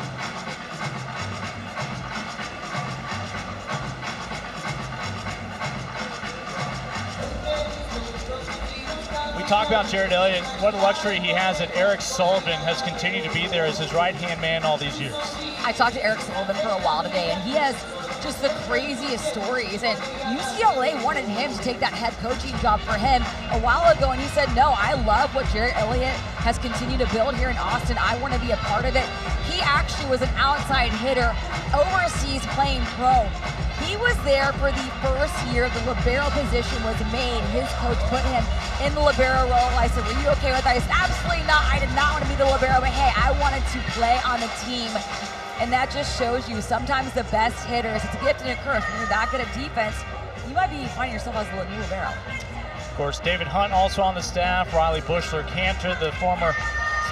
Talk about Jared Elliott, what a luxury he has that Eric Sullivan has continued to be there as his right-hand man all these years. I talked to Eric Sullivan for a while today, and he has just the craziest stories, and UCLA wanted him to take that head coaching job for him a while ago, and he said, no, I love what Jared Elliott has continued to build here in Austin. I want to be a part of it. He actually was an outside hitter overseas playing pro. He was there for the first year the libero position was made. His coach put him in the libero role. I said, were you okay with that? He said, absolutely not. I did not want to be the libero, but hey, I wanted to play on the team. And that just shows you sometimes the best hitters, it's a gift and a curse. When you're that good at defense, you might be finding yourself as a new libero. Of course, David Hunt also on the staff. Riley Bushler-Cantor, the former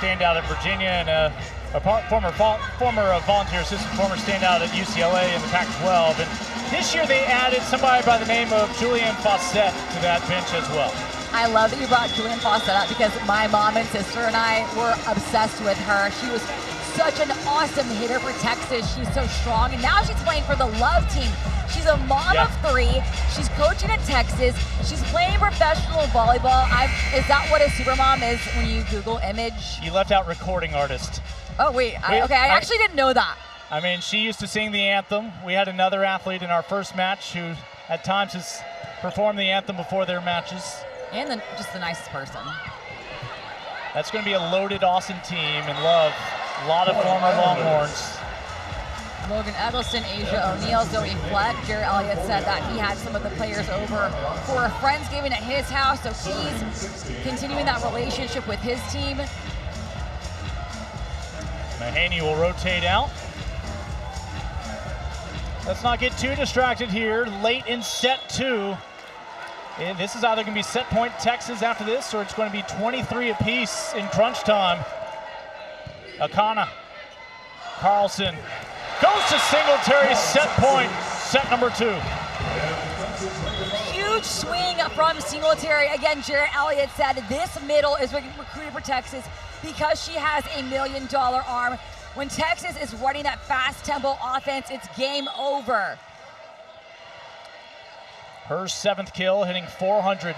standout at Virginia and former volunteer assistant, former standout at UCLA in the Pac-12. And this year they added somebody by the name of Julianne Fawcett to that bench as well. I love that you brought Julianne Fawcett up because my mom and sister and I were obsessed with her. She was such an awesome hitter for Texas. She's so strong, and now she's playing for the Love team. She's a mom of 3. She's coaching at Texas. She's playing professional volleyball. Is that what a supermom is when you Google image? You left out recording artist. Oh, wait. I actually didn't know that. I mean, she used to sing the anthem. We had another athlete in our first match who at times has performed the anthem before their matches. And just the nicest person. That's going to be a loaded Austin team, and Love, a lot of former Longhorns. Logan Eggleston, Asia O'Neal, Zoe Fleck. Jared Elliott said that he had some of the players over for a Friendsgiving at his house, so he's continuing that relationship with his team. Mahaney will rotate out. Let's not get too distracted here. Late in set 2. And this is either going to be set point Texas after this, or it's going to be 23 apiece in crunch time. Akana, Carlson, goes to Singletary, set point, set number 2. Huge swing from Singletary. Again, Jared Elliott said this middle is recruited for Texas because she has $1 million arm. When Texas is running that fast tempo offense, it's game over. Her 7th kill, hitting 400.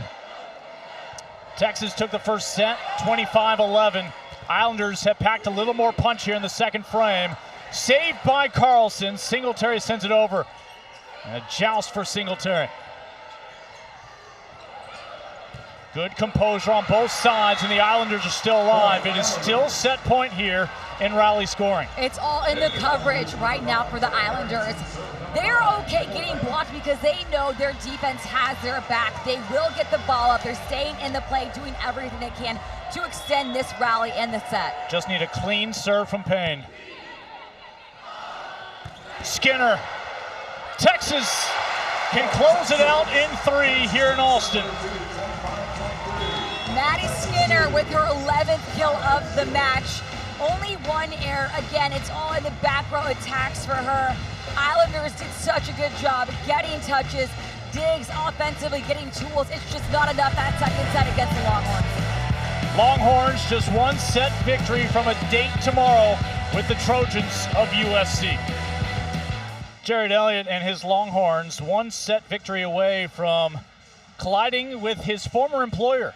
Texas took the first set, 25-11. Islanders have packed a little more punch here in the second frame. Saved by Carlson. Singletary sends it over. And a joust for Singletary. Good composure on both sides, and the Islanders are still alive. It is still set point here in rally scoring. It's all in the coverage right now for the Islanders. They're okay getting blocked because they know their defense has their back. They will get the ball up. They're staying in the play, doing everything they can to extend this rally and the set. Just need a clean serve from Payne. Skinner. Texas can close it out in 3 here in Austin. Maddie Skinner with her 11th kill of the match. Only 1 error. Again, it's all in the back row attacks for her. Islanders did such a good job getting touches, digs offensively, getting tools. It's just not enough that second set against the Longhorns. Longhorns just 1 set victory from a date tomorrow with the Trojans of USC. Jared Elliott and his Longhorns 1 set victory away from colliding with his former employer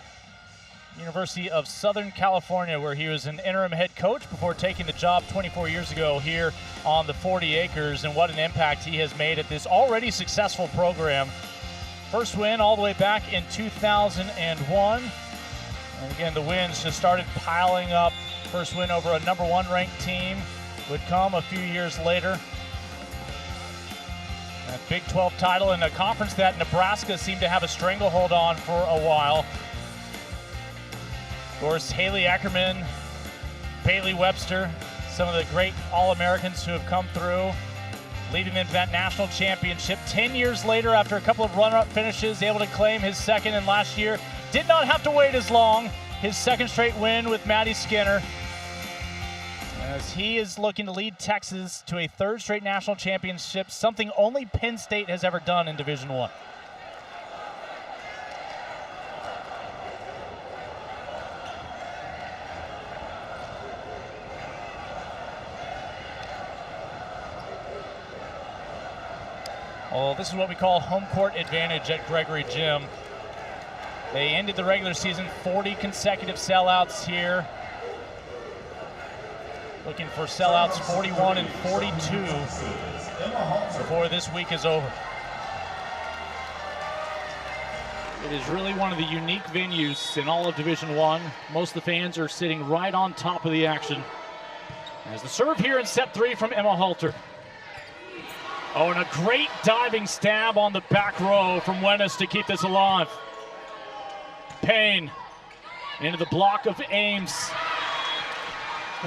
University of Southern California, where he was an interim head coach before taking the job 24 years ago here on the 40 acres, and what an impact he has made at this already successful program. First win all the way back in 2001. And again, the wins just started piling up. First win over a #1 ranked team would come a few years later. That Big 12 title in a conference that Nebraska seemed to have a stranglehold on for a while. Of course, Haley Ackerman, Bailey Webster, some of the great All-Americans who have come through, leading them to that national championship. 10 years later, after a couple of runner-up finishes, able to claim his second, and last year did not have to wait as long. His second straight win with Maddie Skinner, as he is looking to lead Texas to a third straight national championship, something only Penn State has ever done in Division I. Well, this is what we call home court advantage at Gregory Gym. They ended the regular season 40 consecutive sellouts here. Looking for sellouts 41 and 42 before this week is over. It is really one of the unique venues in all of Division I. Most of the fans are sitting right on top of the action. As the serve here in set 3 from Emma Halter. Oh, and a great diving stab on the back row from Wennes to keep this alive. Payne into the block of Ames.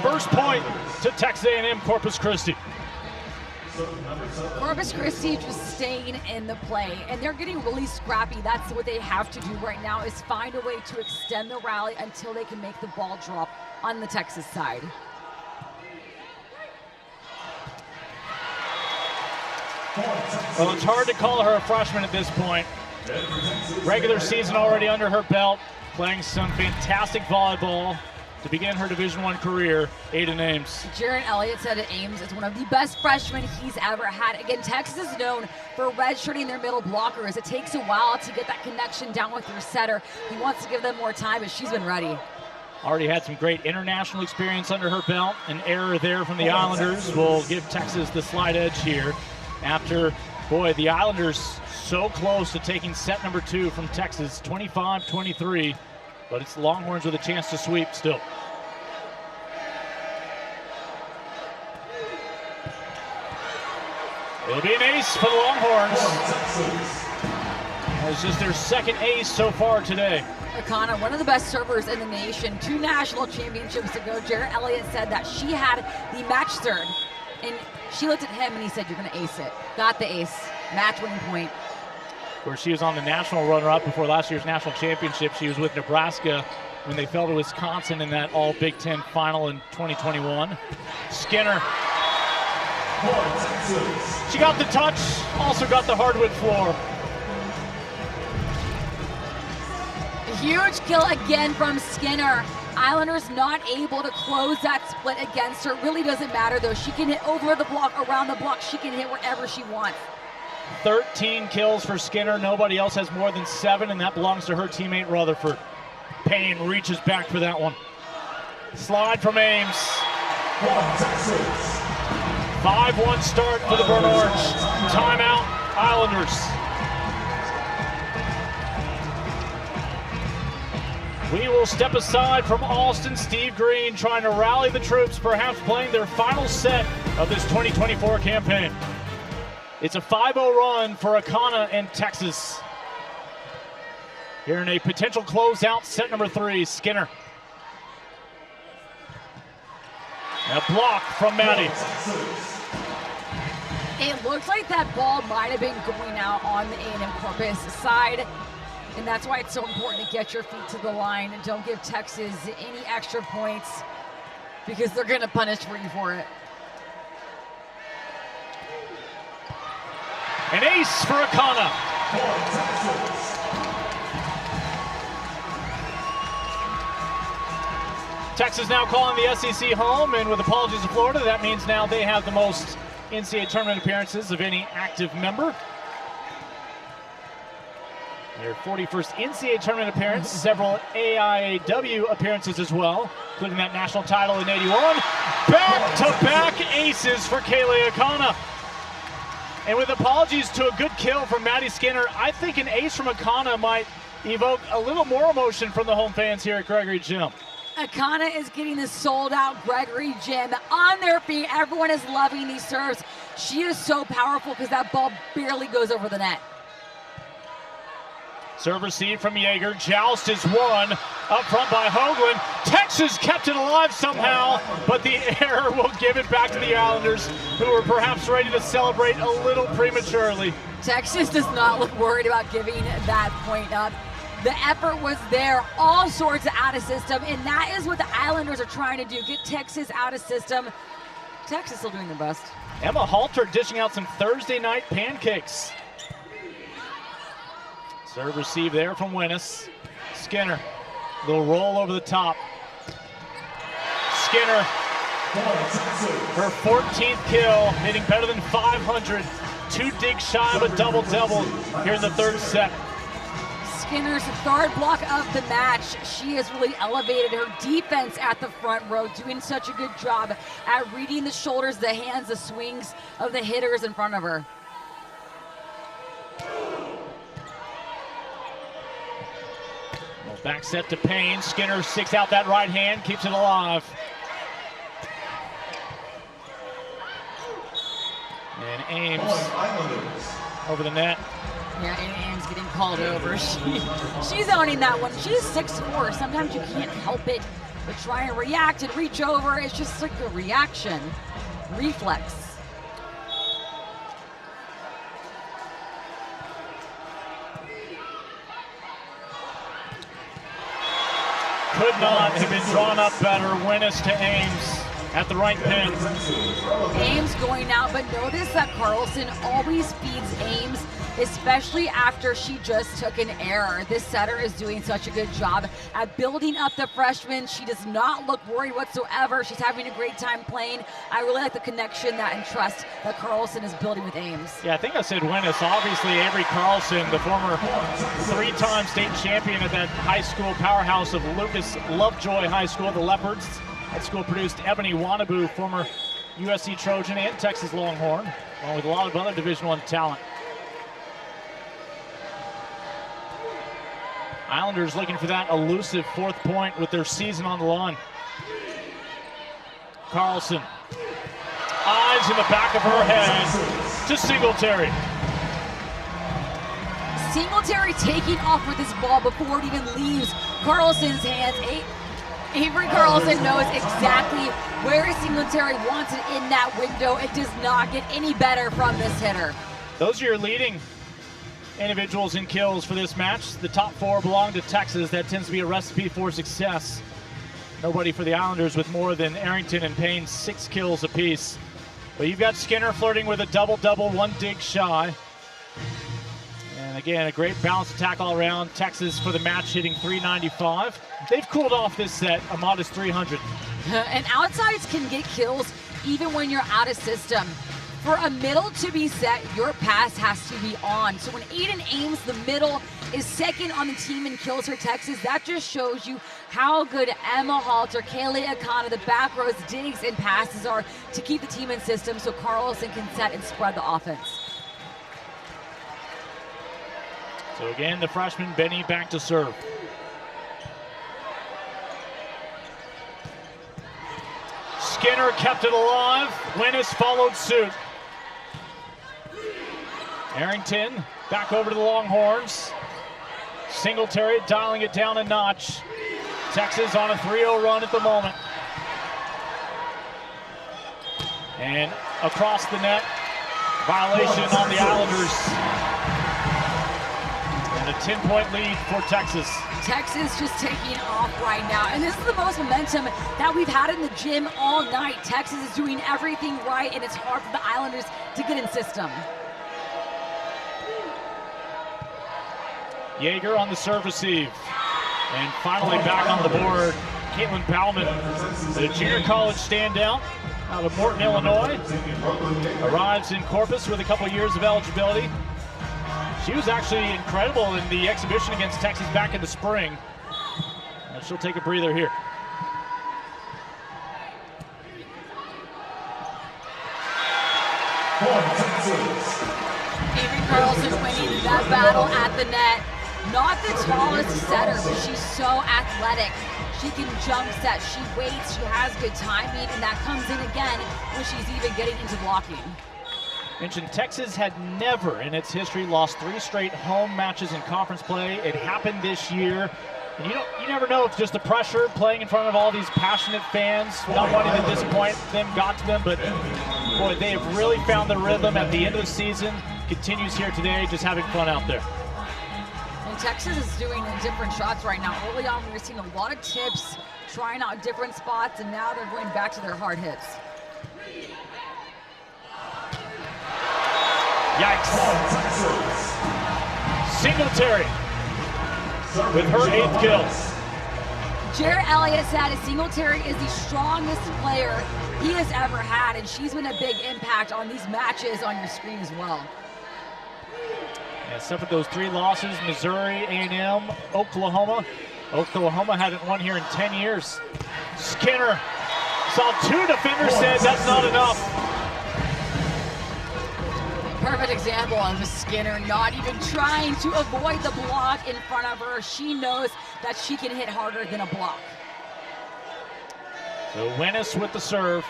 First point to Texas A&M-Corpus Christi. Corpus Christi just staying in the play, and they're getting really scrappy. That's what they have to do right now, is find a way to extend the rally until they can make the ball drop on the Texas side. Well, it's hard to call her a freshman at this point. Regular season already under her belt, playing some fantastic volleyball to begin her Division I career. Aiden Ames. Jaron Elliott said that Ames is one of the best freshmen he's ever had. Again, Texas is known for redshirting their middle blockers. It takes a while to get that connection down with their setter. He wants to give them more time, but she's been ready. Already had some great international experience under her belt. An error there from the Islanders will give Texas the slight edge here. After, boy, the Islanders so close to taking set number 2 from Texas, 25-23, but it's the Longhorns with a chance to sweep still. It'll be an ace for the Longhorns. It's just their second ace so far today. Akana, one of the best servers in the nation, 2 national championships ago. Jaron Elliott said that she had the match serve, and she looked at him and he said, "You're going to ace it." Got the ace, match winning point. Where she was on the national runner-up before last year's national championship. She was with Nebraska when they fell to Wisconsin in that all Big Ten final in 2021. Skinner. She got the touch, also got the hardwood floor. A huge kill again from Skinner. Islanders not able to close that split against her. Really doesn't matter though. She can hit over the block, around the block. She can hit wherever she wants. 13 kills for Skinner. Nobody else has more than 7, and that belongs to her teammate Rutherford. Payne reaches back for that one. Slide from Ames. 5-1 start for the Burnt Orange. Timeout, Islanders. We will step aside from Alston. Steve Green trying to rally the troops, perhaps playing their final set of this 2024 campaign. It's a 5-0 run for Akana and Texas. Here in a potential closeout, set number 3, Skinner. A block from Maddie. It looks like that ball might have been going out on the A&M-Corpus side. And that's why it's so important to get your feet to the line and don't give Texas any extra points, because they're going to punish you for it. An ace for Akana. Texas now calling the SEC home, and with apologies to Florida, that means now they have the most NCAA tournament appearances of any active member. Their 41st NCAA tournament appearance, several AIAW appearances as well, including that national title in '81. Back-to-back aces for Kaylee Akana. And with apologies to a good kill from Maddie Skinner, I think an ace from Akana might evoke a little more emotion from the home fans here at Gregory Gym. Akana is getting the sold-out Gregory Gym on their feet. Everyone is loving these serves. She is so powerful because that ball barely goes over the net. Serve receive from Yeager. Joust is won up front by Hoagland. Texas kept it alive somehow, but the error will give it back to the Islanders, who are perhaps ready to celebrate a little prematurely. Texas does not look worried about giving that point up. The effort was there, all sorts of out of system, and that is what the Islanders are trying to do, get Texas out of system. Texas still doing their best. Emma Halter dishing out some Thursday night pancakes. Serve receive there from Winnis. Skinner, little roll over the top. Skinner, her 14th kill, hitting better than 500. 2 digs shy of a double-double here in the third set. Skinner's third block of the match. She has really elevated her defense at the front row, doing such a good job at reading the shoulders, the hands, the swings of the hitters in front of her. Well, back set to Payne. Skinner sticks out that right hand, keeps it alive. And Ames over the net. Yeah, and Ames getting called over. She's owning that one. She's 6'4". Sometimes you can't help it, but try and react and reach over. It's just like a reaction, reflex. Could not have been drawn up better. Winnis to Ames at the right pin. Ames going out, but notice that Carlson always feeds Ames, especially after she just took an error. This setter is doing such a good job at building up the freshman. She does not look worried whatsoever. She's having a great time playing. I really like the connection and trust that Carlson is building with Ames. Yeah, I think I said Winnis. Obviously, Avery Carlson, the former 3-time state champion at that high school powerhouse of Lucas Lovejoy High School, the Leopards. That school produced Ebony Wanabu, former USC Trojan and Texas Longhorn, along with a lot of other Division I talent. Islanders looking for that elusive 4th point with their season on the line. Carlson, eyes in the back of her head to Singletary. Singletary taking off with this ball before it even leaves Carlson's hands. Avery Carlson knows exactly where Singletary wants it in that window. It does not get any better from this hitter. Those are your leading individuals in kills for this match. The top 4 belong to Texas. That tends to be a recipe for success. Nobody for the Islanders with more than Arrington and Payne, 6 kills apiece. But you've got Skinner flirting with a double-double, 1 dig shy. And again, a great balanced attack all around. Texas for the match hitting .395. They've cooled off this set, a modest .300. And outsides can get kills even when you're out of system. For a middle to be set, your pass has to be on. So when Aiden Ames, the middle, is second on the team in kills for Texas, that just shows you how good Emma Halter, Kaylee Akana, the back row's digs and passes are to keep the team in system so Carlson can set and spread the offense. So again, the freshman Benny back to serve. Skinner kept it alive. Winnis followed suit. Arrington back over to the Longhorns. Singletary dialing it down a notch. Texas on a 3-0 run at the moment. And across the net, violation on the Islanders. And a 10-point lead for Texas. Texas just taking off right now. And this is the most momentum that we've had in the gym all night. Texas is doing everything right, and it's hard for the Islanders to get in system. Yeager on the serve receive. And finally back on the board, Caitlin Bauman, the junior college standout out of Morton, Illinois. Arrives in Corpus with a couple years of eligibility. She was actually incredible in the exhibition against Texas back in the spring. And she'll take a breather here. Avery Carlson winning that battle at the net. Not the tallest setter, but she's so athletic. She can jump set, she waits, she has good timing, and that comes in again when she's even getting into blocking. Mentioned Texas had never in its history lost 3 straight home matches in conference play. It happened this year. And you never know if just the pressure playing in front of all these passionate fans, not wanting to disappoint them, got to them, but boy, they have really found the rhythm at the end of the season. Continues here today, just having fun out there. And Texas is doing different shots right now. Early on, we were seeing a lot of tips, trying out different spots, and now they're going back to their hard hits. Yikes. Singletary with her 8th kill. Jarrett Elliott said Singletary is the strongest player he has ever had, and she's been a big impact on these matches on your screen as well. Yeah, suffered those 3 losses, Missouri, A&M, Oklahoma. Oklahoma hadn't won here in 10 years. Skinner saw 2 defenders, said that's not enough. Perfect example of Skinner not even trying to avoid the block in front of her. She knows that she can hit harder than a block. So Wennis with the serve.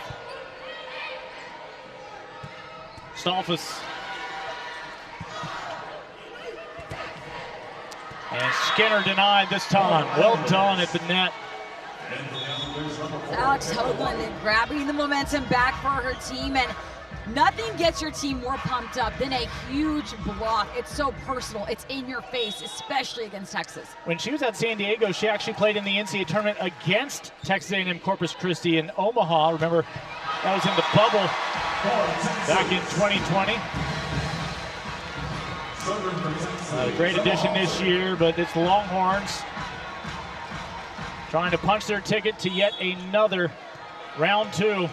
Stolfus. And Skinner denied this time. Well done at the net. Alex Hoagland grabbing the momentum back for her team, and nothing gets your team more pumped up than a huge block. It's so personal. It's in your face, especially against Texas. When she was at San Diego, she actually played in the NCAA tournament against Texas A&M-Corpus Christi in Omaha. Remember, that was in the bubble back in 2020. Great addition this year, but it's the Longhorns trying to punch their ticket to yet another round 2.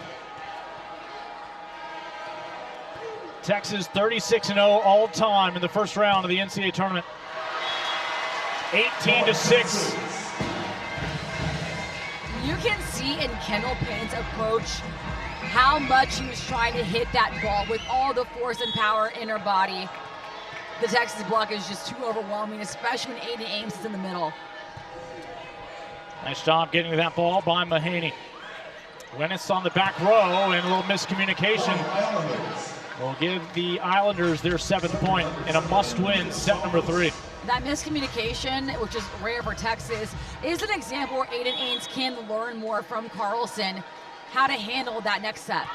Texas 36-0 all time in the first round of the NCAA tournament. 18-6. You can see in Kendall Payne's approach how much he was trying to hit that ball with all the force and power in her body. The Texas block is just too overwhelming, especially when Aiden Ames is in the middle. Nice job getting to that ball by Mahaney. Wennis on the back row, and a little miscommunication will give the Islanders their 7th point in a must-win set number 3. That miscommunication, which is rare for Texas, is an example where Aiden Ames can learn more from Carlson how to handle that next set.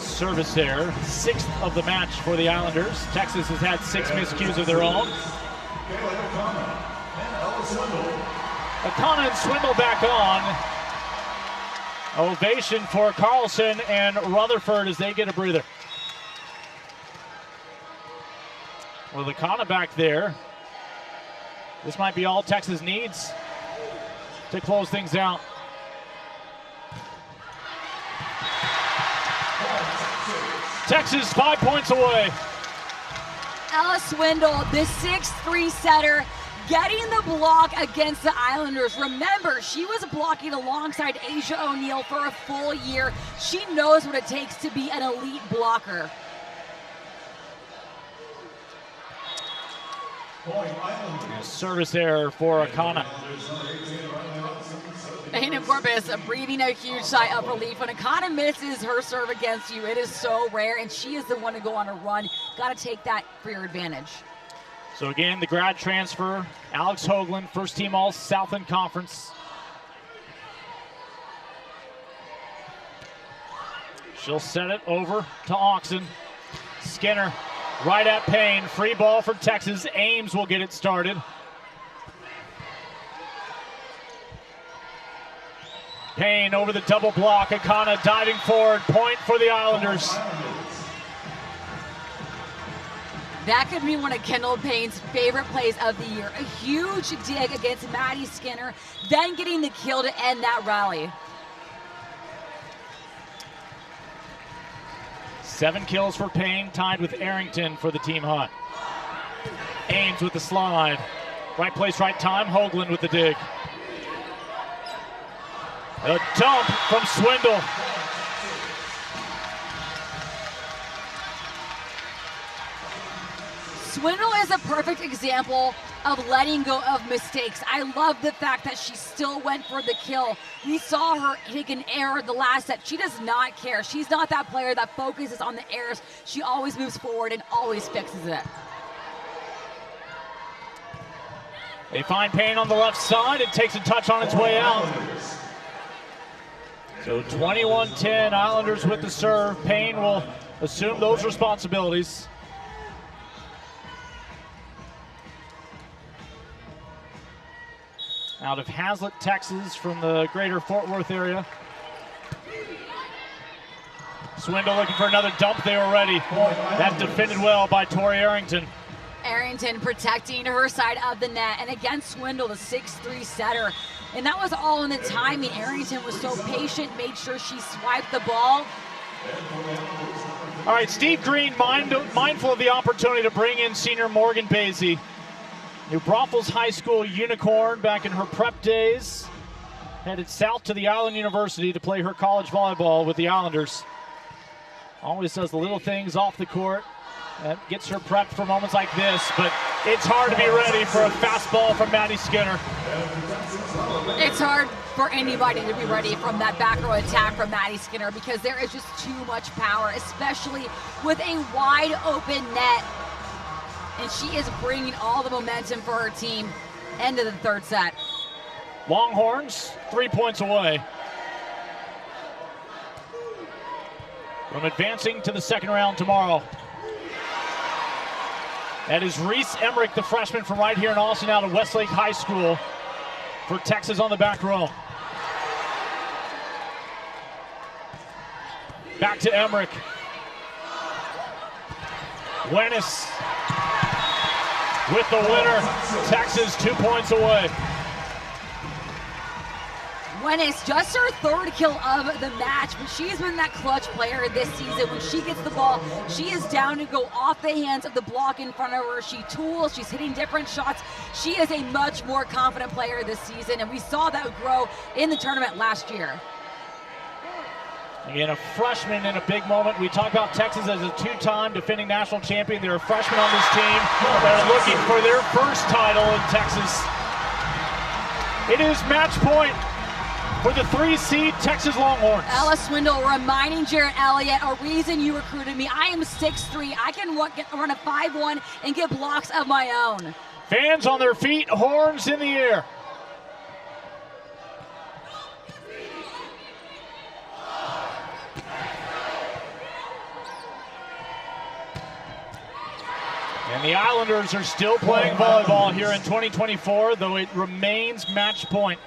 Service there, 6th of the match for the Islanders. Texas has had 6 miscues of their own. O'Connor and Swindle back on. Ovation for Carlson and Rutherford as they get a breather. Well, the Kana back there. This might be all Texas needs to close things out. Texas 5 points away. Ella Swindle, the 6'3" setter, getting the block against the Islanders. Remember, she was blocking alongside Asia O'Neal for a full year. She knows what it takes to be an elite blocker. Service error for Akana. A&M-Corpus breathing a huge sigh of relief. When Akana misses her serve against you, it is so rare, and she is the one to go on a run. Got to take that for your advantage. So again, the grad transfer, Alex Hoagland, first team All-Southland Conference. She'll set it over to Oxen. Skinner right at Payne. Free ball for Texas. Ames will get it started. Payne over the double block. Akana diving forward. Point for the Islanders. That could be one of Kendall Payne's favorite plays of the year. A huge dig against Maddie Skinner, then getting the kill to end that rally. 7 kills for Payne, tied with Arrington for the team hunt. Ames with the slide. Right place, right time. Hoagland with the dig. A dump from Swindle. Swindle is a perfect example of letting go of mistakes. I love the fact that she still went for the kill. We saw her take an error the last set. She does not care. She's not that player that focuses on the errors. She always moves forward and always fixes it. They find Payne on the left side. It takes a touch on its way out. So 21-10, Islanders with the serve. Payne will assume those responsibilities. Out of Hazlet, Texas, from the greater Fort Worth area. Swindle looking for another dump. They were ready. That defended well by Tori Arrington. Arrington protecting her side of the net. And again, Swindle, the 6'3" setter. And that was all in the timing. Arrington was so patient, made sure she swiped the ball. All right, Steve Green mindful of the opportunity to bring in senior Morgan Basie. New Braunfels High School unicorn back in her prep days. Headed south to the Island University to play her college volleyball with the Islanders. Always does the little things off the court. That gets her prepped for moments like this, but it's hard to be ready for a fastball from Maddie Skinner. It's hard for anybody to be ready from that back row attack from Maddie Skinner because there is just too much power, especially with a wide open net. And she is bringing all the momentum for her team into the third set. Longhorns, 3 points away from advancing to the second round tomorrow. That is Reese Emmerich, the freshman from right here in Austin, out of Westlake High School for Texas on the back row. Back to Emmerich. Wennis with the winner. Texas 2 points away. Wennis, just her third kill of the match, but she's been that clutch player this season. When she gets the ball, she is down to go off the hands of the block in front of her. She tools, she's hitting different shots. She is a much more confident player this season, and we saw that grow in the tournament last year. Again, a freshman in a big moment. We talk about Texas as a two-time defending national champion. They're a freshman on this team. They're looking for their first title in Texas. It is match point for the 3-seed Texas Longhorns. Ella Swindle reminding Jarrett Elliott, a reason you recruited me. I am 6'3". I can run a 5'1" and get blocks of my own. Fans on their feet, horns in the air. And the Islanders are still playing volleyball here in 2024, though it remains match point.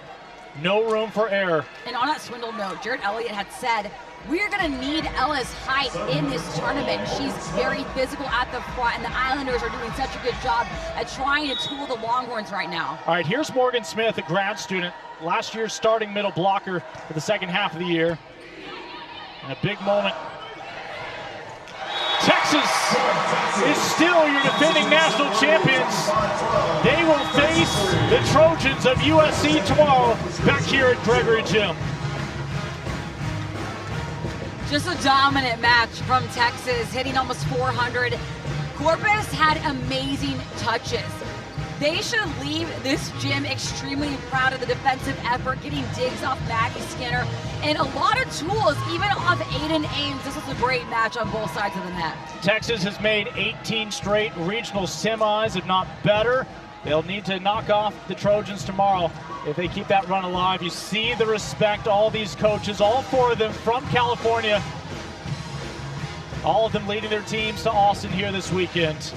No room for error. And on that Swindle note, Jarrett Elliott had said, we're going to need Ella's height in this tournament. She's very physical at the front, and the Islanders are doing such a good job at trying to tool the Longhorns right now. All right, here's Morgan Smith, a grad student, last year's starting middle blocker for the second half of the year. And a big moment. Texas is still your defending national champions. They will face the Trojans of USC tomorrow back here at Gregory Gym. Just a dominant match from Texas, hitting almost 400. Corpus had amazing touches. They should leave this gym extremely proud of the defensive effort, getting digs off Maddie Skinner, and a lot of tools, even off Aiden Ames. This was a great match on both sides of the net. Texas has made 18 straight regional semis, if not better. They'll need to knock off the Trojans tomorrow if they keep that run alive. You see the respect, all these coaches, all four of them from California, all of them leading their teams to Austin here this weekend.